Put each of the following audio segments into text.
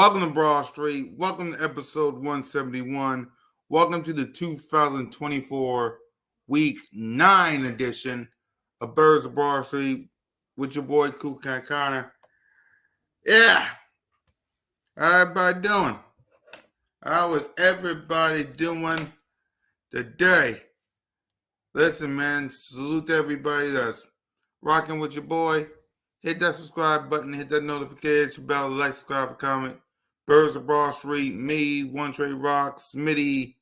Welcome to Broad Street. Welcome to episode 171. Welcome to the 2024 Week 9 edition of Birds of Broad Street with your boy Cool Cat Connor. Yeah. How everybody doing? How is everybody doing today? Listen, man, salute to everybody that's rocking with your boy. Hit that subscribe button, hit that notification bell, like, subscribe, comment. Birds of Broad Street, me, One Trey Rock, Smitty,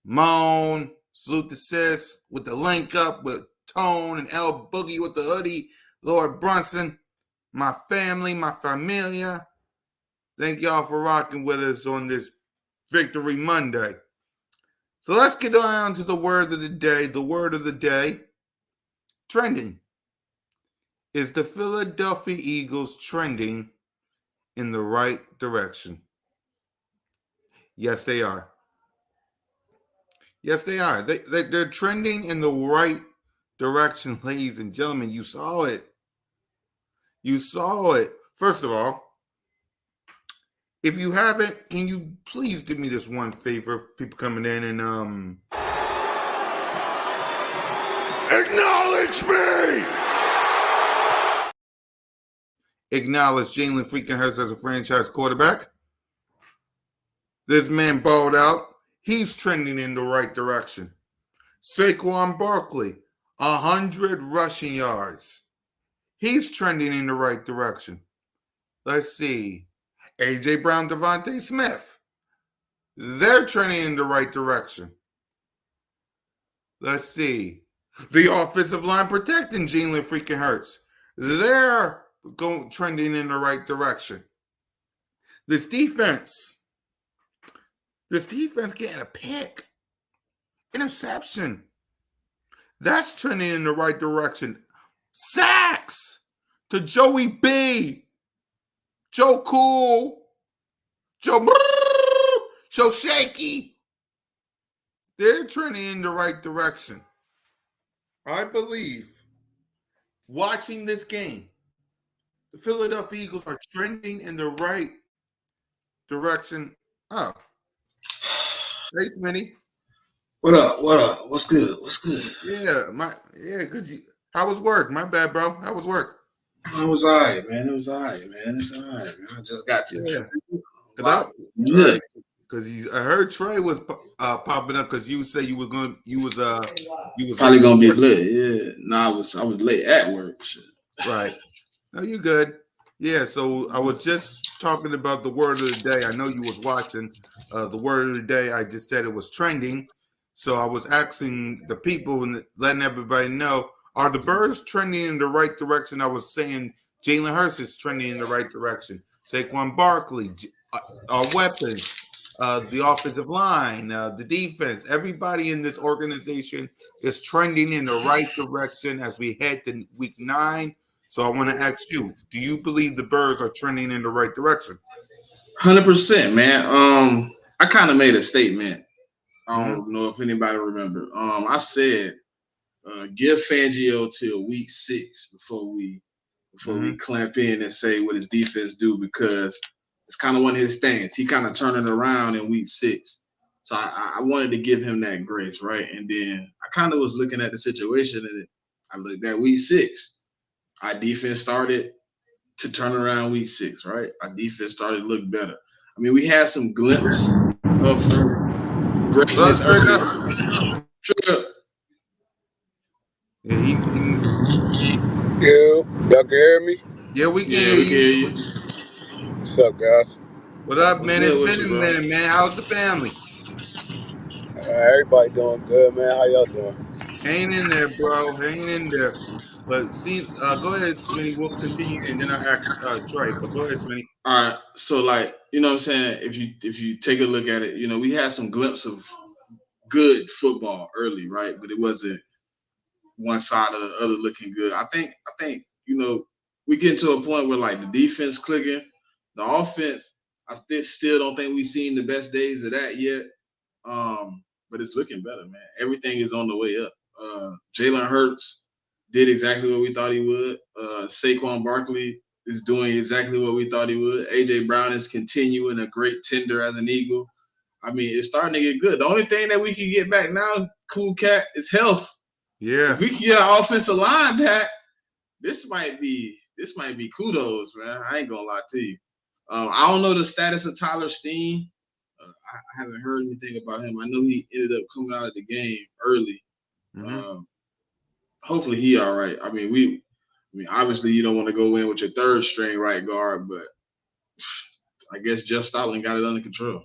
Moan, salute to Sis with the link up with Tone and L Boogie with the hoodie, Lord Brunson, my family, my familia. Thank y'all for rocking with us on this Victory Monday. So let's get on to the word of the day. The word of the day, trending. Is the Philadelphia Eagles trending in the right direction? Yes, they are. Yes, they are. They're trending in the right direction, ladies and gentlemen. You saw it. You saw it. First of all, if you haven't, can you please do me this one favor? People coming in and acknowledge me. Acknowledge Jalen freaking Hurts as a franchise quarterback. This man balled out. He's trending in the right direction. Saquon Barkley, 100 rushing yards. He's trending in the right direction. Let's see. A.J. Brown, Devontae Smith. They're trending in the right direction. Let's see. The offensive line protecting Jalen freaking Hurts. They're trending in the right direction. This defense getting a pick. Interception. That's trending in the right direction. Sacks to Joey B. Joe Cool. Joe Shaky. They're trending in the right direction. I believe, watching this game, the Philadelphia Eagles are trending in the right direction. Oh. Hey, Smitty. What up? What up? What's good? What's good? Good. How was work? My bad, bro. How was work? It was all right, man. It's all right, man. I just got to. Yeah. Because I heard Trey was popping up because you said you was probably gonna be late. Yeah. No, I was late at work. Shit. Right. No, you good. Yeah, so I was just talking about the word of the day. I know you was watching. The word of the day, I just said it was trending. So I was asking the people and letting everybody know, are the Birds trending in the right direction? I was saying Jalen Hurts is trending in the right direction. Saquon Barkley, our weapons, the offensive line, the defense, everybody in this organization is trending in the right direction as we head to week 9. So I want to ask you, do you believe the Birds are trending in the right direction? 100%, man. I kind of made a statement. I don't know if anybody remember. I said, give Fangio till week 6 before we clamp in and say what his defense do, because it's kind of one of his things. He kind of turning around in week 6. So I wanted to give him that grace, right? And then I kind of was looking at the situation, and I looked at week 6. Our defense started to turn around week 6, right? Our defense started to look better. I mean, we had some glimpse of greatness early. Yeah, y'all can hear me? Yeah, we can hear you. What's up, guys? What up, man? It's been a minute, man. How's the family? Everybody doing good, man. How y'all doing? Hanging in there, bro. Hanging in there. But see, go ahead, Smitty. We'll continue, and then I ask Trey. But go ahead, Smitty. All right. So, like, you know what I'm saying? If you take a look at it, you know, we had some glimpse of good football early, right? But it wasn't one side or the other looking good. I think, you know, we get to a point where, like, the defense clicking, the offense, I still don't think we've seen the best days of that yet. But it's looking better, man. Everything is on the way up. Jalen Hurts did exactly what we thought he would. Saquon Barkley is doing exactly what we thought he would. A.J. Brown is continuing a great tender as an Eagle. I mean, it's starting to get good. The only thing that we can get back now, Cool Cat, is health. Yeah. If we can get our offensive line back, this might be kudos, man. I ain't gonna lie to you. I don't know the status of Tyler Steen. I haven't heard anything about him. I know he ended up coming out of the game early. Mm-hmm. Hopefully he all right. I mean, obviously you don't want to go in with your third string right guard, but I guess Jeff Stoutland got it under control.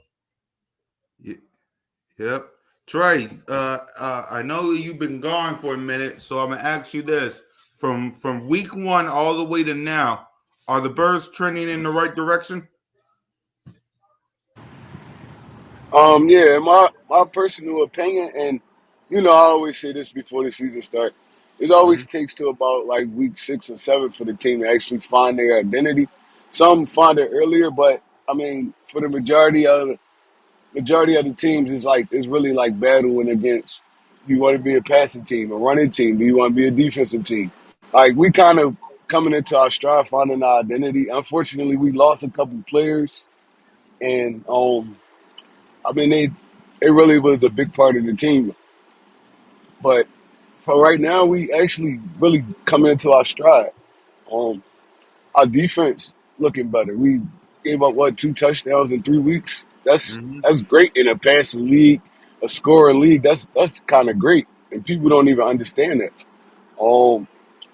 Yep. Trey, I know you've been gone for a minute, so I'm gonna ask you this: from week 1 all the way to now, are the Birds trending in the right direction? Yeah, my personal opinion, and I always say this before the season starts. It Mm-hmm. always takes to about like week 6 or 7 for the team to actually find their identity. Some find it earlier, but I mean, for the majority of the teams, it's really like battling against. Do you want to be a passing team, a running team? Do you want to be a defensive team? Like we kind of coming into our stride, finding our identity. Unfortunately, we lost a couple players, and I mean, it really was a big part of the team. But for right now, we actually really coming into our stride. Um, our defense looking better. We gave up 2 touchdowns in 3 weeks. Mm-hmm. That's great in a passing league, a scoring league. That's kind of great, and people don't even understand that. Um,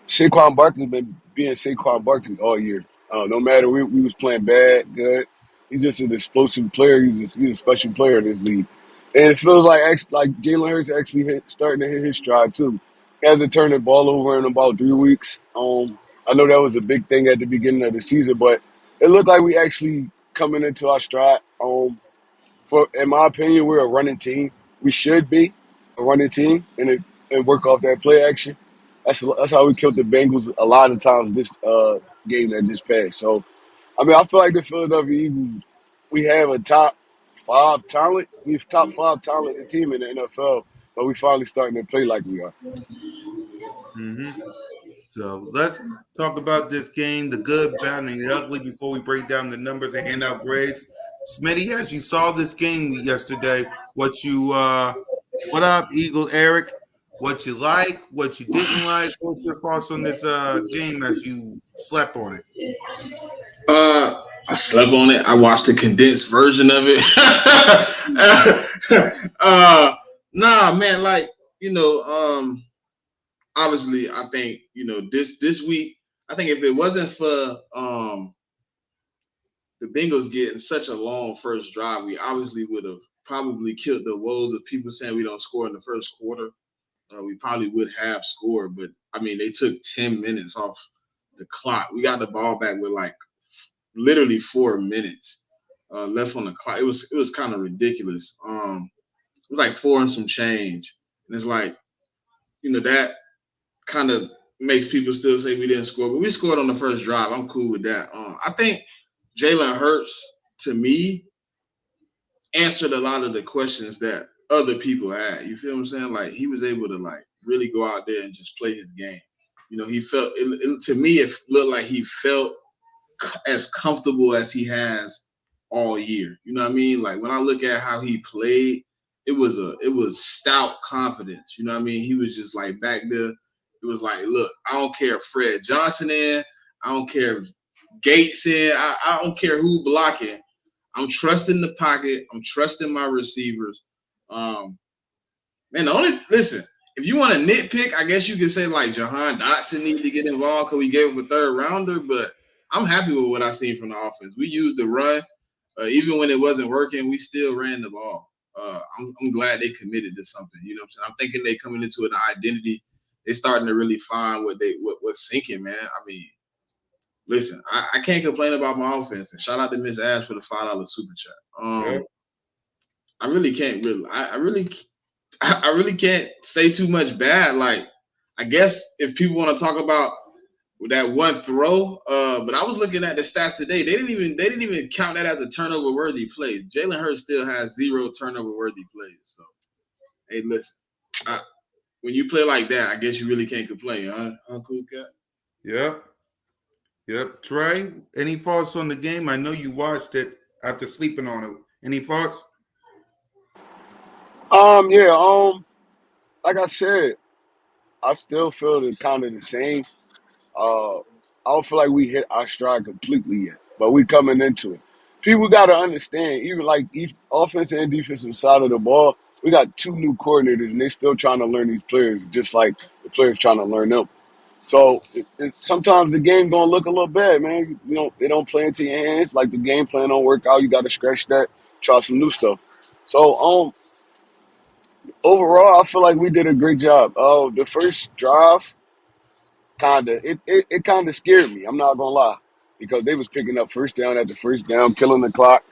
Saquon Barkley been being Saquon Barkley all year. No matter we was playing bad, good. He's just an explosive player. He's a special player in this league, and it feels like Jalen Hurts actually starting to hit his stride too. He hasn't turned the ball over in about 3 weeks. I know that was a big thing at the beginning of the season, but it looked like we actually coming into our stride. In my opinion, we're a running team. We should be a running team and work off that play action. That's how we killed the Bengals a lot of times this game that just passed. So I mean, I feel like the Philadelphia Eagles, we have a top 5 talent. We've top 5 talented team in the NFL, but we finally starting to play like we are. Mm-hmm. So let's talk about this game, the good, bad, and the ugly, before we break down the numbers and hand out grades. Smitty, as you saw this game yesterday, what up, Eagle Eric? What you like, what you didn't like? What's your thoughts on this game as you slept on it? I slept on it. I watched the condensed version of it. Nah, man, like obviously, I think this week. I think if it wasn't for the Bengals getting such a long first drive, we obviously would have probably killed the woes of people saying we don't score in the first quarter. We probably would have scored, but I mean, they took 10 minutes off the clock. We got the ball back with like literally 4 minutes left on the clock. It was kind of ridiculous. It was like 4 and some change, and it's like that kind of makes people still say we didn't score, but we scored on the first drive. I'm cool with that. I think Jalen Hurts, to me, answered a lot of the questions that other people had. You feel what I'm saying? Like he was able to like really go out there and just play his game. He felt to me it looked like he felt as comfortable as he has all year. You know what I mean? Like when I look at how he played, it was stout confidence. You know what I mean? He was just like back there. It was like, look, I don't care if Fred Johnson in, I don't care if Gates in, I don't care who blocking. I'm trusting the pocket. I'm trusting my receivers. Man, listen. If you want to nitpick, I guess you could say like Jahan Dotson needed to get involved because we gave him a third rounder. But I'm happy with what I seen from the offense. We used the run, even when it wasn't working. We still ran the ball. I'm glad they committed to something. You know what I'm saying? I'm thinking they coming into an identity. They're starting to really find what's sinking, man. I mean, listen, I can't complain about my offense. And shout out to Miss Ash for the $5 super chat. Yeah. I really can't I really can't say too much bad. Like, I guess if people want to talk about that one throw, but I was looking at the stats today. They didn't even count that as a turnover worthy play. Jalen Hurts still has 0 turnover worthy plays. So, hey, listen, when you play like that, I guess you really can't complain, huh? Cool Cat? Yeah. Yep. Trey, any thoughts on the game? I know you watched it after sleeping on it. Any thoughts? Yeah, like I said, I still feel kind of the same. I don't feel like we hit our stride completely yet, but we coming into it. People got to understand, even like offensive and defensive side of the ball, we got two new coordinators, and they still trying to learn these players, just like the players trying to learn them. So sometimes the game gonna look a little bad, man. You know, they don't play into your hands. Like the game plan don't work out. You got to scratch that, try some new stuff. So overall, I feel like we did a great job. Oh, the first drive, it kind of scared me. I'm not gonna lie, because they was picking up first down after first down, killing the clock,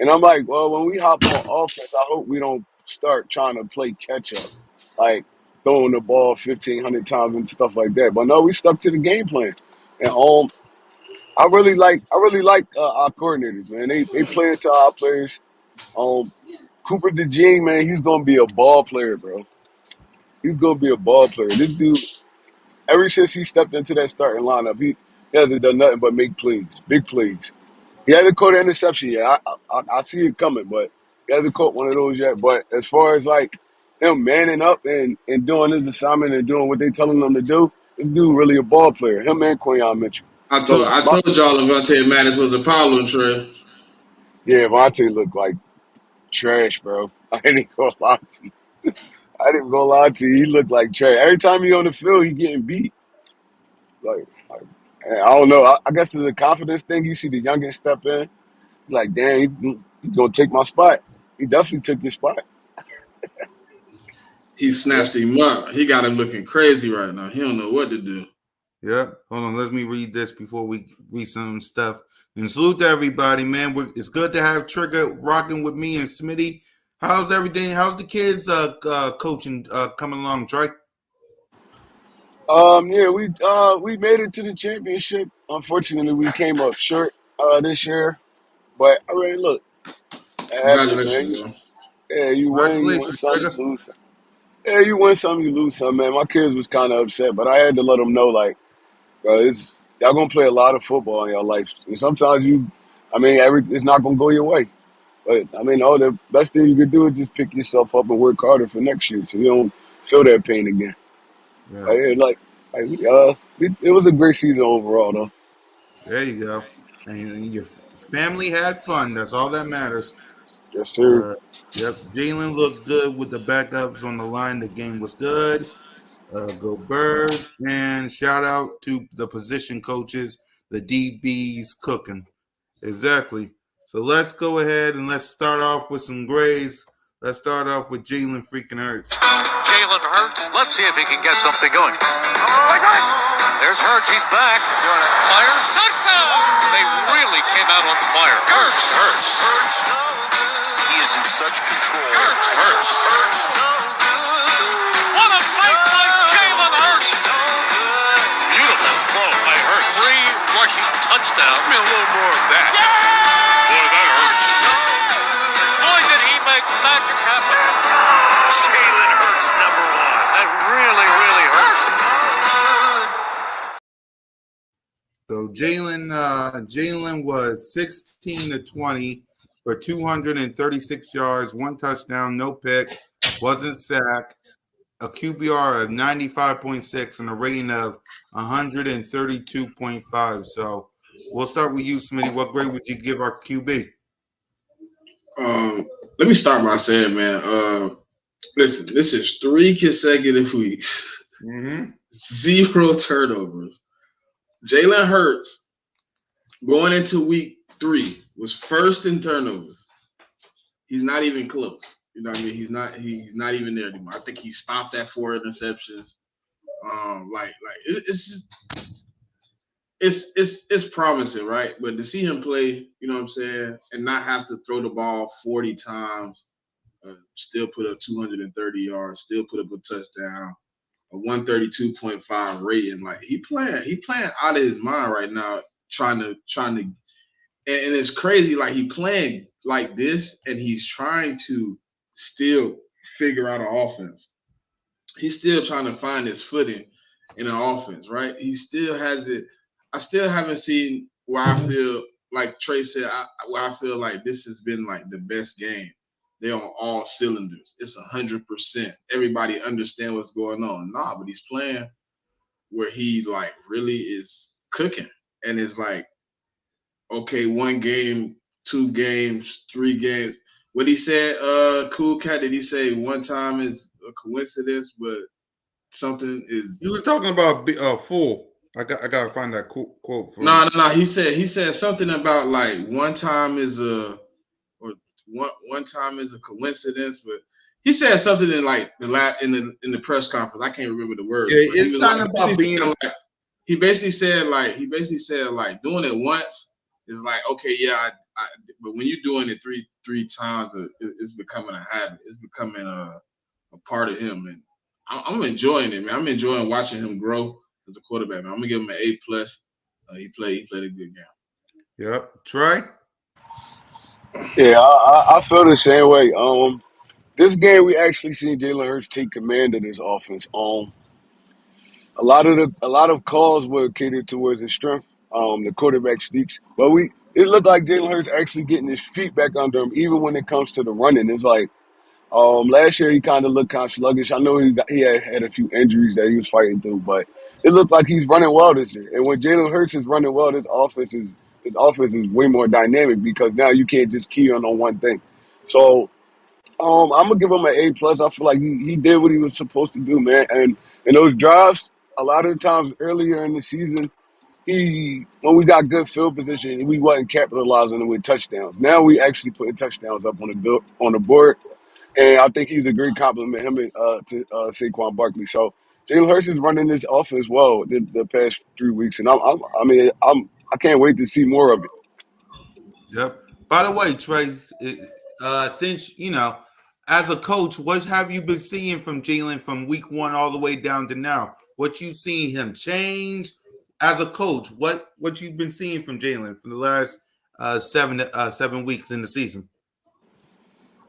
and I'm like, well, when we hop on offense, I hope we don't start trying to play catch up, like throwing the ball 1,500 times and stuff like that. But no, we stuck to the game plan, and I really like our coordinators, man. They play into our players. Um, Cooper DeJean, man, he's gonna be a ball player, bro. He's gonna be a ball player. This dude, ever since he stepped into that starting lineup, he hasn't done nothing but make plays, big plays. He hasn't caught an interception yet. I see it coming, but he hasn't caught one of those yet. But as far as like him manning up and doing his assignment and doing what they telling him to do, this dude really a ball player. Him and Quinion Mitchell. I told So I told y'all Levante Mattis was a problem, Trey. yeah, Vontae looked like trash, bro. I ain't even gonna lie to you. I didn't gonna lie to you. He looked like trash. Every time he on the field, he getting beat. Like I don't know. I guess it's a confidence thing. You see the youngest step in, like, damn, he's gonna take my spot. He definitely took your spot. He Yeah. snatched him up. He got him looking crazy right now. He don't know what to do. Yep. Hold on. Let me read this before we read some stuff. And salute to everybody, man. It's good to have Trigger rocking with me and Smitty. How's everything? How's the kids coaching coming along, Trey? Yeah, we made it to the championship. Unfortunately, we came up short this year. But I mean, look, it happens, man. Congratulations, yo. Yeah, you win Congratulations, some, you Trigger. lose some. Yeah, you win some, you lose some, man. My kids was kind of upset, but I had to let them know, like, bro, y'all gonna play a lot of football in your life, and sometimes it's not gonna go your way. But I mean, the best thing you could do is just pick yourself up and work harder for next year, so you don't feel that pain again. Like, Right. yeah, it was a great season overall, though. There you go. And your family had fun. That's all that matters. Yes, sir. Uh, yep. Jalen looked good with the backups on the line. The game was good. Go Birds. And shout out to the position coaches, the DBs cooking. Exactly. So let's go ahead and let's start off with some grades. Let's start off with Jalen freaking Hurts. Jalen Hurts. Let's see if he can get something going. There's Hurts. He's back. Fires. Touchdown. They really came out on fire. Hurts. Hurts. Hurts so good. He is in such control. Hurts. Hurts. Hurts so good. What a night by Jalen Hurts. So good. Beautiful throw by Hurts. 3 rushing touchdowns. Give me a little more of that. Boy, that hurts. Boy, did he make magic happen. Jalen Hurts, number 1. That really, really hurts. So Jalen was 16 to 20 for 236 yards, 1 touchdown, no pick, wasn't sacked, a QBR of 95.6 and a rating of 132.5. So we'll start with you, Smitty. What grade would you give our QB? Let me start by saying, man, listen, this is 3 consecutive weeks. Mm-hmm. 0 turnovers. Jalen Hurts going into week 3 was first in turnovers. He's not even close. You know what I mean? He's not even there anymore. I think he stopped at 4 interceptions. It's just it's promising, right? But to see him play, you know what I'm saying, and not have to throw the ball 40 times, still put up 230 yards, still put up a touchdown, a 132.5 rating. Like he playing out of his mind right now, trying to and it's crazy. Like he playing like this, and he's trying to still figure out an offense. He's still trying to find his footing in an offense, right? He still has it. I still haven't seen where I feel like Trey said. Where I feel like this has been like the best game. They're on all cylinders. It's 100%. Everybody understand what's going on. Nah, but he's playing where he like really is cooking, and it's like okay, one game, two games, three games. What he said, Cool Cat, did he say one time is a coincidence, but something He is was talking about full. I gotta find that quote from. no. He said something about like one time is a or one time is a coincidence, but he said something in like in the press conference. I can't remember the Yeah, words, but he it's was like something about being. he basically said like doing it once is like okay, yeah, but when you're doing it three times, it's becoming a habit. It's becoming a part of him, and I'm enjoying it, man. I'm enjoying watching him grow as a quarterback. Man. I'm gonna give him an A+. He played a good game. Yep, Trey. Yeah, I feel the same way. This game we actually seen Jalen Hurts take command of this offense. A lot of calls were catered towards his strength, the quarterback sneaks. But it looked like Jalen Hurts actually getting his feet back under him, even when it comes to the running. It's like last year he kind of looked kind of sluggish. I know he had a few injuries that he was fighting through, but it looked like he's running well this year. And when Jalen Hurts is running well, his offense is way more dynamic because now you can't just key on one thing. So I'm gonna give him an A+. I feel like he did what he was supposed to do, man. And in those drives, a lot of the times earlier in the season, he when we got good field position, we wasn't capitalizing with touchdowns. Now we actually putting touchdowns up on the board, and I think he's a great compliment him to Saquon Barkley. So Jalen Hurts is running this offense well the past 3 weeks, and I can't wait to see more of it. Yep. By the way, Trey, since as a coach, what have you been seeing from Jalen from week one all the way down to now? What you seen him change as a coach? What you've been seeing from Jalen for the last 7 weeks in the season?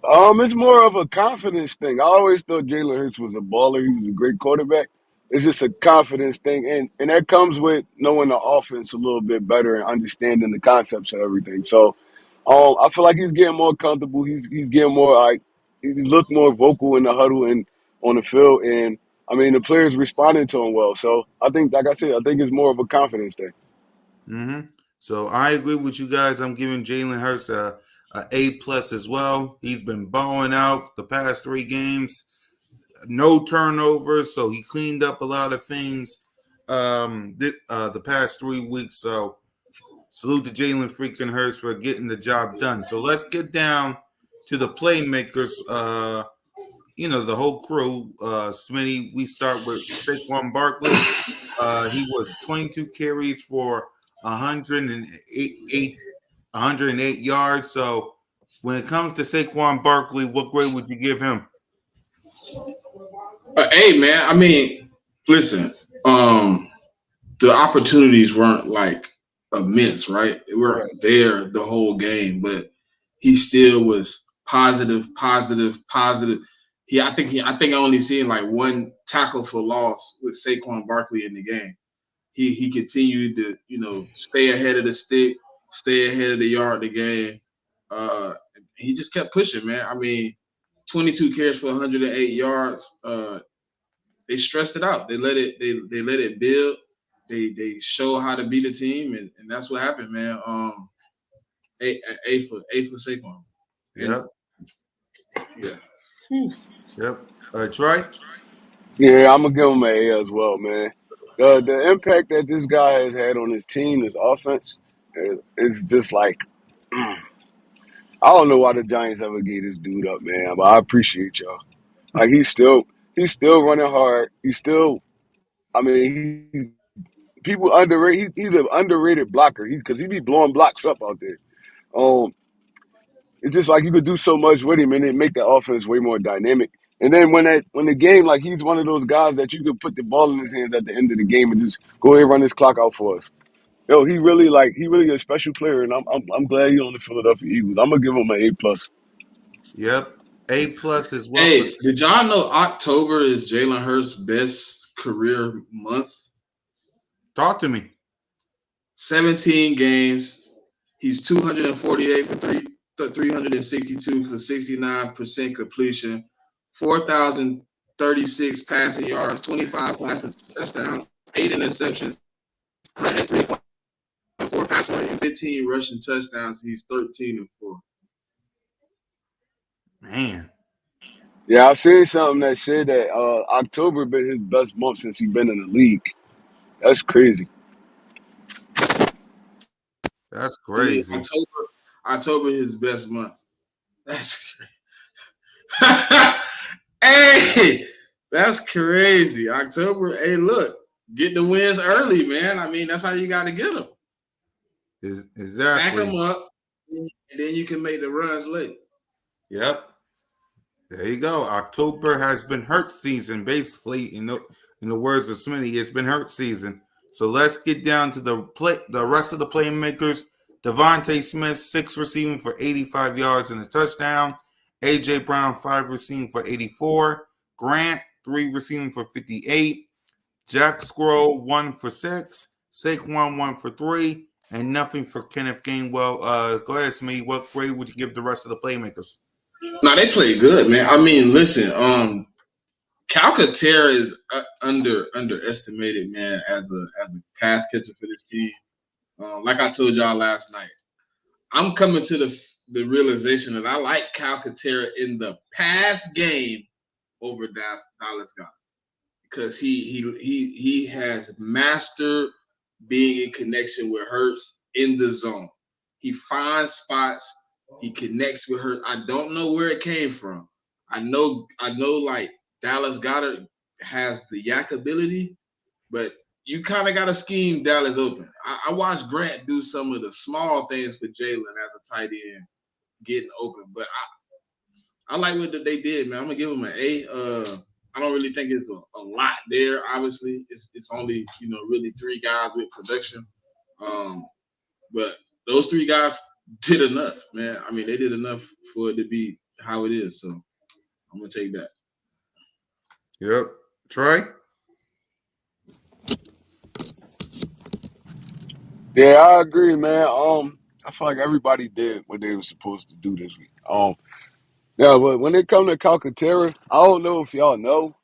It's more of a confidence thing. I always thought Jalen Hurts was a baller. He was a great quarterback. It's just a confidence thing, and that comes with knowing the offense a little bit better and understanding the concepts of everything. So, I feel like he's getting more comfortable. He's getting more like he looked more vocal in the huddle and on the field, and I mean the players responding to him well. So I think, like I said, I think it's more of a confidence thing. hmm So I agree with you guys. I'm giving Jalen Hurts a A+ as well. He's been balling out the past 3 games. No turnovers, so he cleaned up a lot of things the past 3 weeks. So salute to Jalen freaking Hurts for getting the job done. So let's get down to the playmakers. The whole crew. Smitty, we start with Saquon Barkley. He was 22 carries for 108 yards. So when it comes to Saquon Barkley, what grade would you give him? Hey man, I mean, listen, the opportunities weren't like immense, right? They Right. weren't there the whole game, but he still was positive, positive, positive. I think I only seen like one tackle for loss with Saquon Barkley in the game. He continued to, stay ahead of the stick, stay ahead of the yard of the game. Uh he just kept pushing, man. I mean, 22 carries for 108 yards. They stressed it out. They let it build. They show how to beat a team, and that's what happened, man. A for Saquon, and Yep. yeah. Yep. Troy? Yeah, I'm gonna give him an A as well, man. The impact that this guy has had on his team, his offense, is just like I don't know why the Giants ever gave this dude up, man. But I appreciate y'all. Like he's still running hard. He's still, I mean, people underrate. He's an underrated blocker. Because he be blowing blocks up out there. Um, it's just like you could do so much with him and then make the offense way more dynamic. And then when the game, like he's one of those guys that you could put the ball in his hands at the end of the game and just go ahead and run this clock out for us. Yo, he really a special player, and I'm glad he's on the Philadelphia Eagles. I'm gonna give him an A+. Yep. A+ as well for. Hey, did y'all know October is Jalen Hurts' best career month? Talk to me. 17 games. He's 248 for 362 for 69% completion, 4,036 passing yards, 25 passing touchdowns, 8 interceptions, 103.4 passing rate, and 15 rushing touchdowns. He's 13-4. Man, Yeah, I seen something that said that October been his best month since he been in the league. That's crazy. that's See, crazy. October his best month. That's hey, that's crazy. October. Hey, look, get the wins early, man. I mean, that's how you got to get them. Stack them Exactly. up, and then you can make the runs late. Yep. There you go. October has been hurt season, basically. In the words of Smitty, it's been hurt season. So let's get down to the rest of the playmakers. Devontae Smith, 6 receiving for 85 yards and a touchdown. AJ Brown, 5 receiving for 84. Grant, 3 receiving for 58. Jack Squirrel, 1 for 6. Saquon, 1 for 3. And nothing for Kenneth Gainwell. Go ahead, Smitty. What grade would you give the rest of the playmakers? Now they play good, man. I mean, listen, Calcaterra is underestimated, man, as a pass catcher for this team. Like I told y'all last night, I'm coming to the realization that I like Calcaterra in the pass game over Dallas Goedert because he has mastered being in connection with Hurts in the zone. He finds spots. He connects with Hurts. I don't know where it came from. I know like Dallas Goedert has the yak ability, but you kind of got to scheme Dallas open. I watched Grant do some of the small things for Jalen as a tight end getting open, but I like what they did, man. I'm gonna give them an A. I don't really think it's a lot there. Obviously, it's only really 3 guys with production, but those 3 guys did enough, man. I mean, they did enough for it to be how it is. So I'm gonna take that. Yep. Troy? Yeah, I agree, man. I feel like everybody did what they were supposed to do this week. Yeah, but when it comes to Calcaterra, I don't know if y'all know,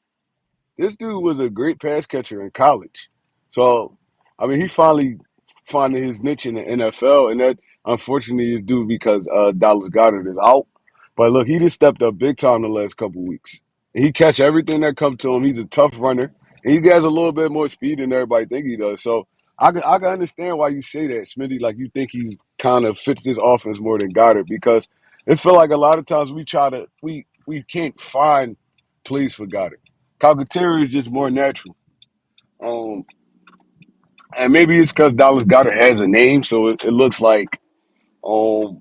this dude was a great pass catcher in college. So, I mean, he finally finding his niche in the NFL, and that unfortunately is due because Dallas Goedert is out. But look, he just stepped up big time the last couple weeks. He catch everything that comes to him. He's a tough runner. And he has a little bit more speed than everybody think he does. So I can understand why you say that, Smitty. Like you think he's kind of fits this offense more than Goddard because it feel like a lot of times we can't find plays for Goddard. Calcaterra is just more natural. Um, and maybe it's because Dallas Goddard has a name, so it looks like, um,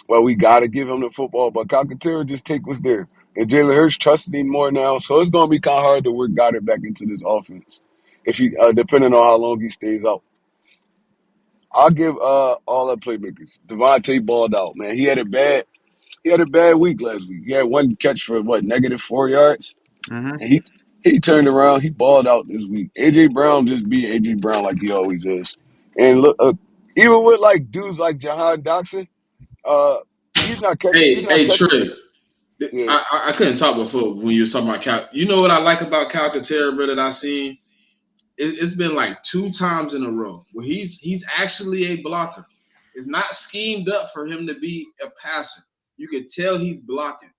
well, we got to give him the football. But Calcaterra just take what's there. And Jalen Hurts trusting him more now, so it's going to be kind of hard to work Goddard back into this offense if he, depending on how long he stays out. I'll give all the playmakers. Devontae balled out, man. He had a bad week last week. He had one catch for what, -4 yards. Mm-hmm. And he turned around. He balled out this week. AJ Brown just being AJ Brown like he always is. And look, even with like dudes like Jahan Dotson, uh, he's not catching. He's not Hey, catching. Trey. Yeah, I couldn't talk before when you was talking about Cal. You know what I like about Calcaterra, bro, that I seen? It's been like 2 times in a row where he's actually a blocker. It's not schemed up for him to be a passer. You could tell he's blocking.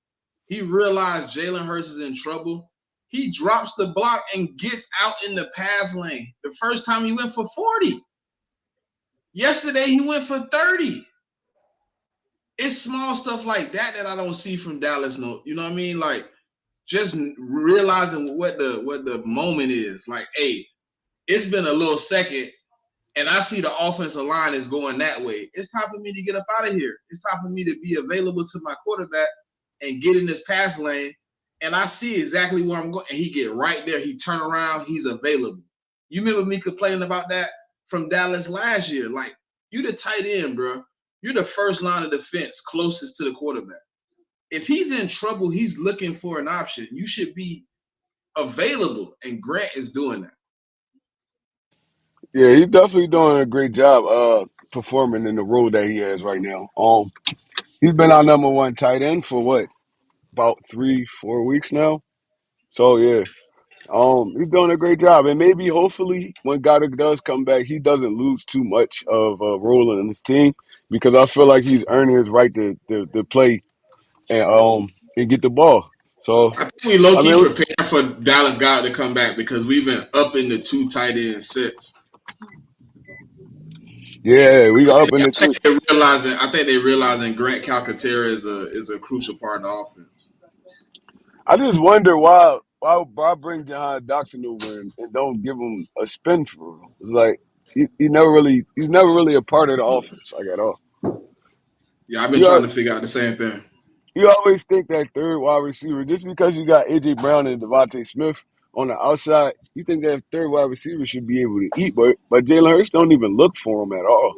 He realized Jalen Hurts is in trouble. He drops the block and gets out in the pass lane. The first time he went for 40. Yesterday he went for 30. It's small stuff like that I don't see from Dallas. No, you know what I mean? Like just realizing what the moment is. Like, hey, it's been a little second, and I see the offensive line is going that way. It's time for me to get up out of here. It's time for me to be available to my quarterback and get in this pass lane. And I see exactly where I'm going. And he get right there. He turn around. He's available. You remember me complaining about that from Dallas last year? Like, you the tight end, bro. You're the first line of defense closest to the quarterback. If he's in trouble, he's looking for an option. You should be available. And Grant is doing that. Yeah, he's definitely doing a great job performing in the role that he has right now. He's been our number one tight end for what, about 3-4 weeks now. So yeah, he's doing a great job, and maybe hopefully when Goddard does come back, he doesn't lose too much of a role in his team because I feel like he's earning his right to play and get the ball. So I think we low I key mean, prepared for Dallas Goddard to come back because we've been up in the 2 tight end sets. yeah, we got up in I the think two. they're realizing. I think they're realizing Grant Calcaterra is a crucial part of the offense. I just wonder why bring Jahan Dotson over and don't give him a spin for him. It's like he's never really a part of the offense like at all. Yeah, I've been You trying al- to figure out the same thing. you always think that third wide receiver just because you got AJ Brown and Devontae Smith on the outside, you think that third wide receiver should be able to eat, but Jalen Hurts don't even look for him at all.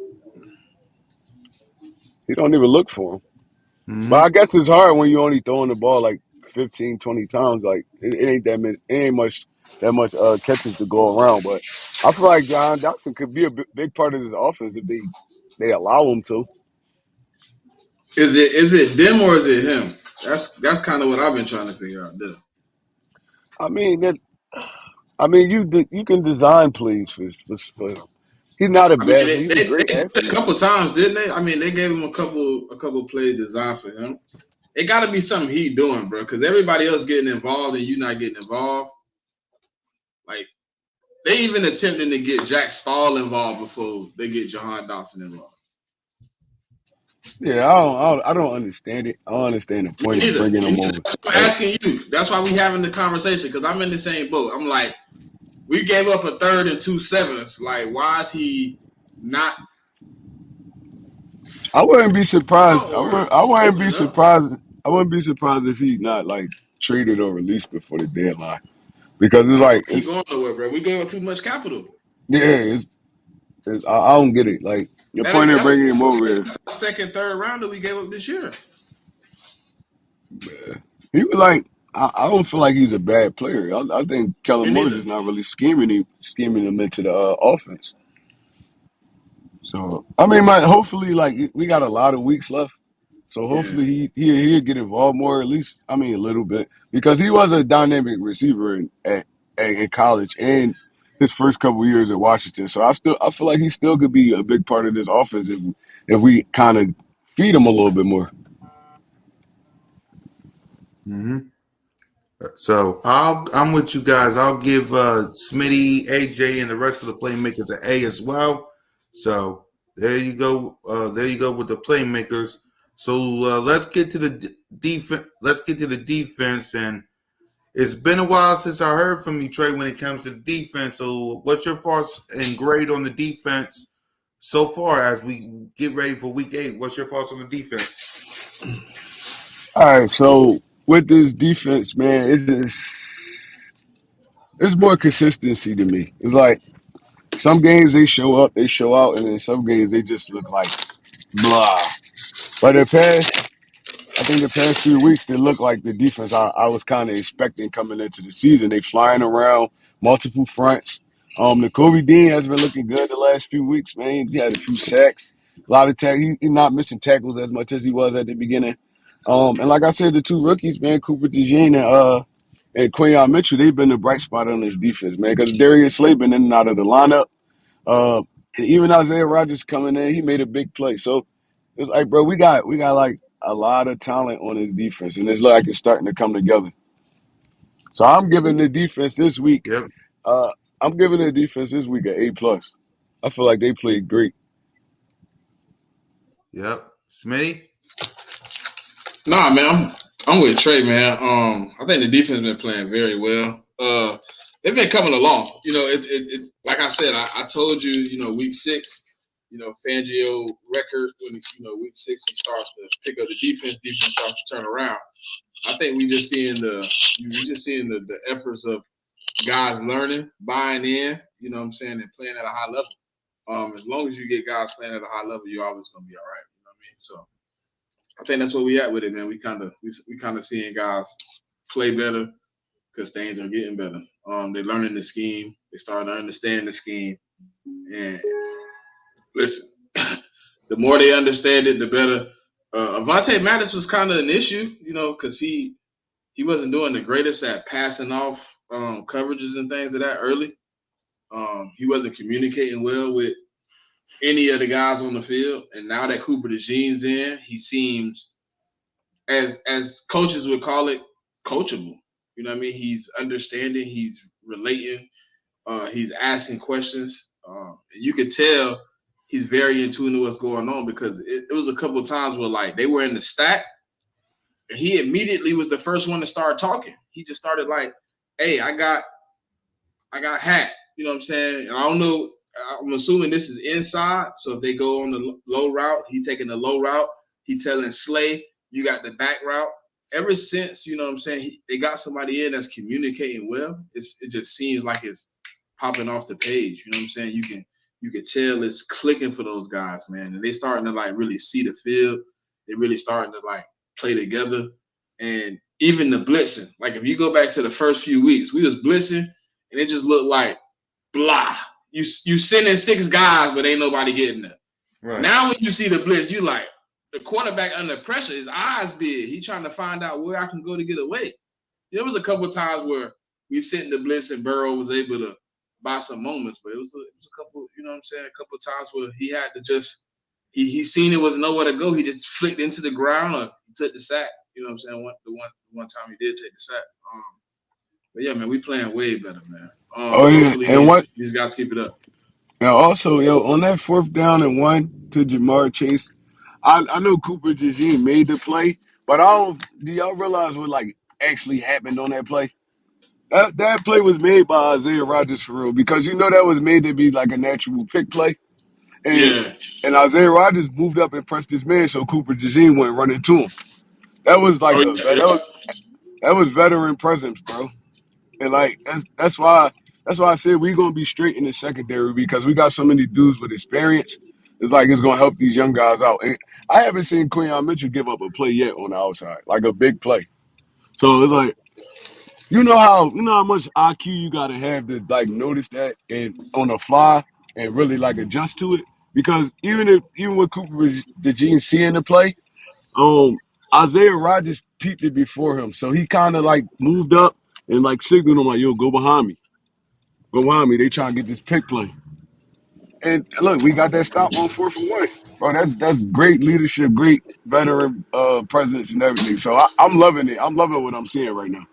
He don't even look for him. But I Mm-hmm. guess it's hard when you only throwing the ball like 15, 20 times. Like it ain't that many, it ain't much catches to go around. But I feel like John Dotson could be a big part of this offense if they allow him to. Is it them or is it him? That's kind of what I've been trying to figure out. There. I mean that. I mean you can design plays for him. He's not a I mean, bad. they, He's a they, great they did a athlete. couple times, didn't they? I mean, they gave him a couple plays designed for him. It got to be something he doing, bro, because everybody else getting involved and you not getting involved. Like they even attempting to get Jack Stahl involved before they get Jahan Dotson involved. Yeah, I don't understand it. I don't understand the Me point of neither. bringing Me him neither. over. That's why I'm Like asking you. That's why we having the conversation because I'm in the same boat. I'm like, we gave up a third and 2 7s. Like, why is he not I wouldn't be surprised. or I wouldn't be opening up? surprised. I wouldn't be surprised if he not like traded or released before the deadline because it's I don't like think he going nowhere, bro. We gave up too much capital. yeah, I don't get it. Like the point of That's bringing him over is the second, third round that we gave up this year. he was like I don't feel like he's a bad player. I think Me Kellen Moore neither. just not really scheming him into the offense. So I mean, hopefully like we got a lot of weeks left. So Yeah. hopefully he'll get involved more, at least I mean a little bit, because he was a dynamic receiver in college and his first couple of years at Washington. So I feel like he still could be a big part of this offense if we kind of feed him a little bit more. Mm-hmm. So I'm with you guys. I'll give Smitty, AJ, and the rest of the playmakers an A as well. So there you go. There you go with the playmakers. So let's get to the defense. Let's get to the defense. And it's been a while since I heard from you, Trey, when it comes to the defense. So what's your thoughts and grade on the defense so far as we get ready for Week 8? What's your thoughts on the defense? All right, so with this defense, man, it's more consistency to me. It's like some games they show up, they show out, and then some games they just look like blah. But I think the past 3 weeks they look like the defense I was kind of expecting coming into the season. They flying around multiple fronts. The Kobe Dean has been looking good the last few weeks, man. He had a few sacks, a lot of He's not missing tackles as much as he was at the beginning. And like I said, the two rookies, man, Cooper DeJean and Quinyon Mitchell, they've been the bright spot on this defense, man. Because Darius Slay been in and out of the lineup. Uh, and even Isaiah Rodgers coming in, he made a big play. So it's like, bro, we got like a lot of talent on his defense, and it's like it's starting to come together. So I'm giving the defense this week. Yep. Uh, I'm giving the defense this week an A+. I feel like they played great. Yep. Smitty? Nah, man, I'm with Trey, man. I think the defense been playing very well. They've been coming along. You know, it like I said, I told you, week 6, Fangio record when week 6 he starts to pick up the defense starts to turn around. I think we just seeing the efforts of guys learning, buying in, you know what I'm saying, and playing at a high level. As long as you get guys playing at a high level, you're always gonna be all right. You know what I mean? So I think that's where we at with it, man. We kind of seeing guys play better because things are getting better. They're learning the scheme. They starting to understand the scheme, And listen, the more they understand it, the better. Avonte Maddox was kind of an issue, because he wasn't doing the greatest at passing off coverages and things of that early. He wasn't communicating well with any of the guys on the field. And now that Cooper DeJean's in, he seems, as coaches would call it, coachable. You know what I mean? He's understanding, he's relating, he's asking questions. And you could tell he's very in tune to what's going on, because it was a couple of times where, like, they were in the stack, and he immediately was the first one to start talking. He just started like, "Hey, I got hacked." You know what I'm saying? And I don't know. I'm assuming this is inside. So if they go on the low route, he taking the low route. He telling Slay, "You got the back route." Ever since, you know what I'm saying, they got somebody in that's communicating well. It just seems like it's popping off the page. You know what I'm saying? You can tell it's clicking for those guys, man. And they starting to, like, really see the field. They really starting to, like, play together. And even the blitzing. Like, if you go back to the first few weeks, we was blitzing, and it just looked like blah. You sending 6 guys, but ain't nobody getting there. Right. Now when you see the blitz, you like, the quarterback under pressure, his eyes big. He trying to find out where I can go to get away. There was a couple of times where we sent the blitz and Burrow was able to buy some moments, but it was a couple, you know what I'm saying, a couple of times where he had to just, he seen it was nowhere to go. He just flicked into the ground, or he took the sack. You know what I'm saying? The one time he did take the sack. But yeah, man, we playing way better, man. Hopefully and these guys keep it up. now also, on that 4th down and 1 to Jamar Chase, I know Cooper DeJean made the play, but do y'all realize what, like, actually happened on that play? That play was made by Isaiah Rodgers for real, because that was made to be like a natural pick play. And Yeah. and Isaiah Rodgers moved up and pressed his man so Cooper DeJean went running to him. That was like that was veteran presence, bro. And, like, that's why I said we gonna be straight in the secondary, because we got so many dudes with experience. It's like it's gonna help these young guys out. And I haven't seen Quinyon Mitchell give up a play yet on the outside, like a big play. So it's like, how much IQ you gotta have to, like, notice that and on the fly and really, like, adjust to it. Because even with Cooper DeJean seeing the play, Isaiah Rodgers peeped it before him, so he kind of, like, moved up and, like, signaled him like, "Yo, go behind me, go behind me." They trying to get this pick play, and look, we got that stop on 4th and 1, bro. That's great leadership, great veteran presence and everything. So I'm loving it. I'm loving what I'm seeing right now.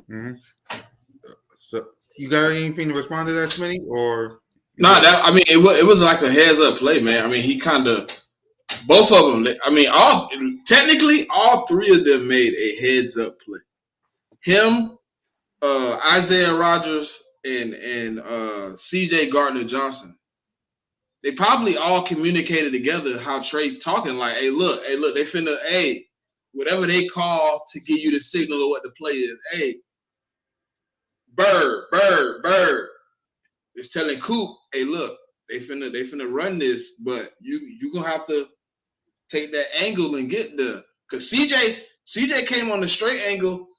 Mm-hmm. So you got anything to respond to that, Smitty? Or it was like a heads up play, man. I mean, he kind of, both of them. I mean, all 3 of them made a heads up play. Him, Isaiah Rodgers, and C.J. Gardner-Johnson. They probably all communicated together how Trey talking, like, hey, look, they finna, hey, whatever they call to give you the signal of what the play is. Hey, bird. It's telling Coop, hey, look, they finna run this, but you gonna have to take that angle and get there. Because CJ came on the straight angle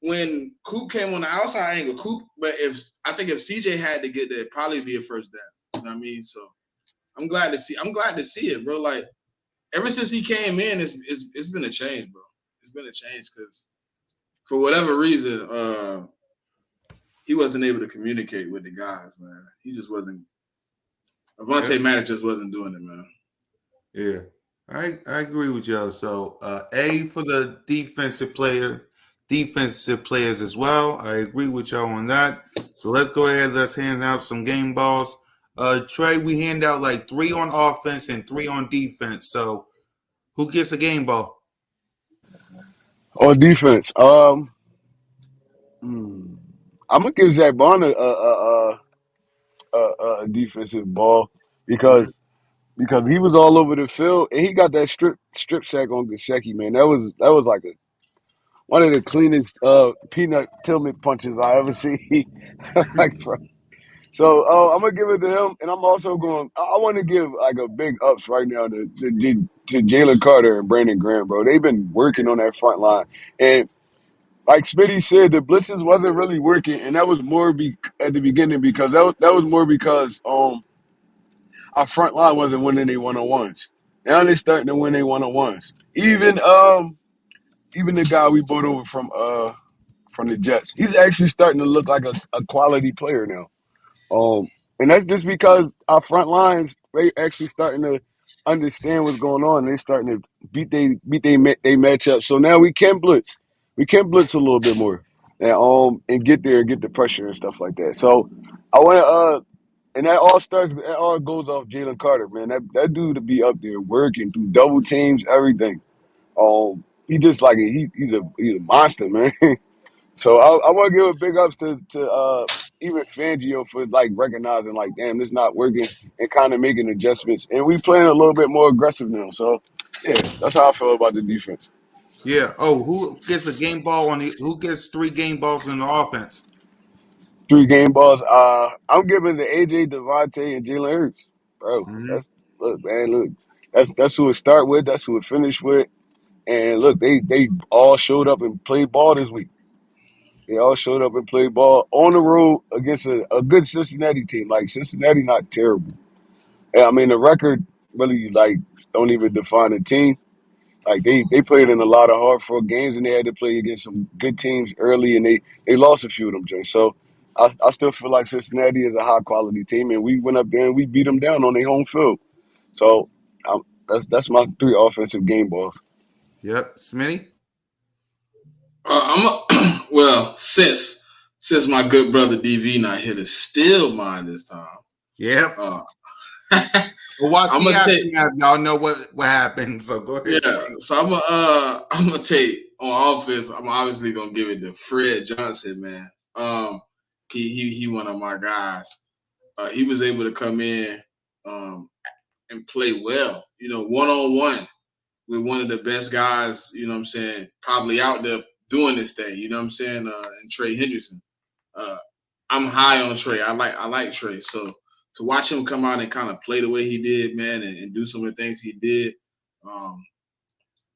when Coop came on the outside angle. But if CJ had to get there, it'd probably be a first down. You know what I mean? So I'm glad to see it, bro. Like, ever since he came in, it's been a change, bro. It's been a change because for whatever reason, he wasn't able to communicate with the guys, man. He just wasn't. Avonte Maddox just wasn't doing it, man. Yeah, I agree with y'all. So A for the defensive players as well. I agree with y'all on that. So let's go ahead. Let's hand out some game balls. Trey, we hand out like 3 on offense and 3 on defense. So who gets a game ball? On defense, I'm gonna give Zach Bond a defensive ball, because he was all over the field and he got that strip sack on Gesicki, man. That was like one of the cleanest peanut Tillman punches I ever see. Like, bro. So I'm gonna give it to him, and I'm also going. I want to give, like, a big ups right now to Jalen Carter and Brandon Graham, bro. They've been working on that front line, and like Smitty said, the blitzes wasn't really working, and that was more at the beginning because that was more because our front line wasn't winning they 1-on-ones. Now they starting to win they 1-on-ones. Even the guy we brought over from the Jets, he's actually starting to look like a quality player now. And that's just because our front lines they actually starting to understand what's going on. They starting to beat they matchup. So now we can blitz a little bit more, and get there and get the pressure and stuff like that. So I want to and that all goes off Jalen Carter, man. That dude to be up there working through double teams, everything. He just like he's a monster, man. So I want to give a big ups to even Fangio for like recognizing like, damn, this not working and kind of making adjustments. And we playing a little bit more aggressive now. So yeah, that's how I feel about the defense. Yeah. Oh, who gets a game ball who gets 3 game balls in the offense? 3 game balls. I'm giving the AJ Devontae and Jalen Hurts, bro. Hmm. Look. That's who it start with. That's who it finish with. And look, they all showed up and played ball this week. They all showed up and played ball on the road against a good Cincinnati team. Like Cincinnati, not terrible. And, I mean, the record really like don't even define the team. Like they played in a lot of hard fought games and they had to play against some good teams early and they lost a few of them, Jay. So I still feel like Cincinnati is a high quality team and we went up there and we beat them down on their home field. So that's my 3 offensive game balls. Yep. Smitty? Well, since my good brother DV not here to steal mine this time, Yep. uh, Well, watch I'm the gonna take aftermath. Y'all know what happened. So go ahead. yeah. So I'm gonna take on offense. I'm obviously gonna give it to Fred Johnson, man. He one of my guys. He was able to come in and play well. You know, 1-on-1 with one of the best guys. You know what I'm saying? Probably out there doing this thing. You know what I'm saying? And Trey Henderson. Uh, I'm high on Trey. I like Trey. So to watch him come out and kind of play the way he did, man, and do some of the things he did, um,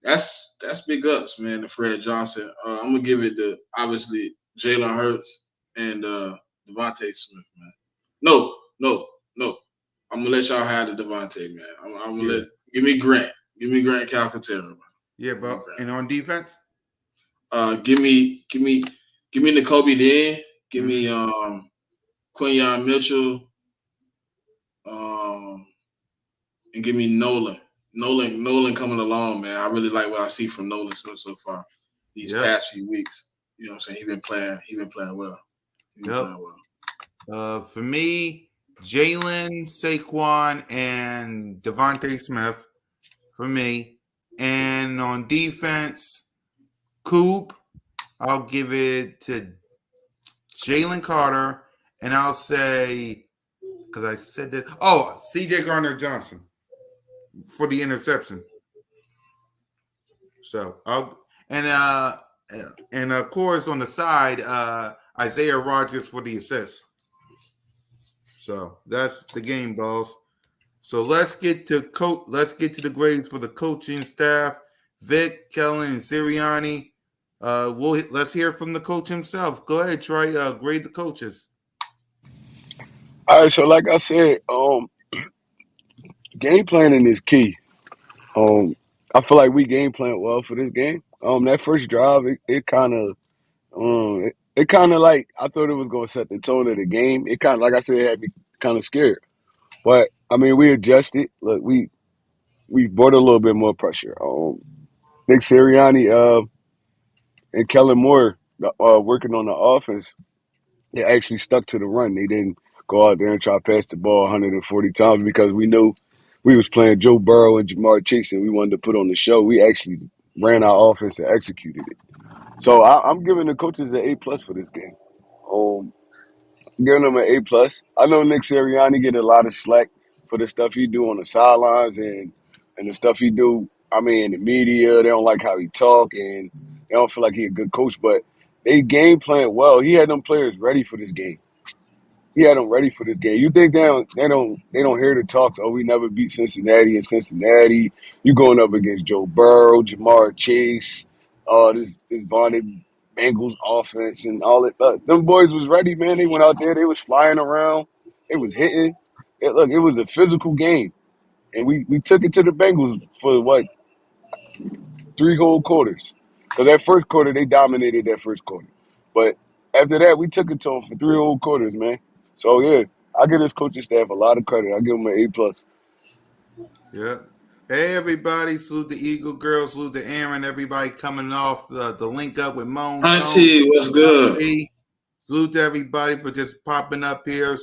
that's big ups, man. To Fred Johnson. I'm gonna give it to obviously Jalen Hurts and Devontae Smith, man. No. I'm gonna let y'all have the Devontae, man. I'm gonna Yeah. give me Grant. Give me Grant Calcaterra, man. Yeah, Give me but Grant. and on defense? Give me N'Kobe Dean. Give Mhm. me Quinyon Mitchell. Um, and give me Nolan. Nolan coming along, man. I really like what I see from Nolan so far these Yep. past few weeks. You know what I'm saying? He been playing well. Yep. For me, Jalen, Saquon, and Devontae Smith. For me, and on defense, Coop. I'll give it to Jalen Carter, and I'll say because I said that. Oh, C.J. Garner Johnson for the interception. So I'll and of course on the side, Isaiah Rogers for the assist. So that's the game, balls. So let's get to the grades for the coaching staff, Vic, Kellen, and Sirianni. Let's hear from the coach himself. Go ahead, Troy. Grade the coaches. All right, so like I said, game planning is key. Um, I feel like we game planned well for this game. That first drive, it kind of like I thought it was gonna set the tone of the game. It kind of like I said, it had me kind of scared. But I mean, we adjusted. Look, we brought a little bit more pressure. Nick Sirianni and Kellen Moore working on the offense. They actually stuck to the run. They didn't go out there and try to pass the ball 140 times because we knew we was playing Joe Burrow and Jamar Chase and we wanted to put on the show. We actually ran our offense and executed it. So I'm giving the coaches an A+ for this game. Um, giving them an A+. I know Nick Sirianni get a lot of slack for the stuff he do on the sidelines and the stuff he do. I mean, in the media, they don't like how he talk and they don't feel like he a good coach. But they game plan well. He had them players ready for this game. He had them ready for this game. You think they don't hear the talks? Oh, we never beat Cincinnati in Cincinnati. You going up against Joe Burrow, Jamar Chase, this vaunted Bengals offense and all that. Them boys was ready, man. They went out there. They was flying around. They was hitting. It was a physical game, and we took it to the Bengals for what, 3 whole quarters. Because that first quarter they dominated that first quarter, but after that we took it to them for 3 whole quarters, man. So yeah, I give this coaching staff a lot of credit. I give them an A+. Yep. Hey everybody, salute the Eagle Girls, salute the Aaron, everybody coming off the link up with Moan Tone, Auntie, what's good? LB. Salute to everybody for just popping up here.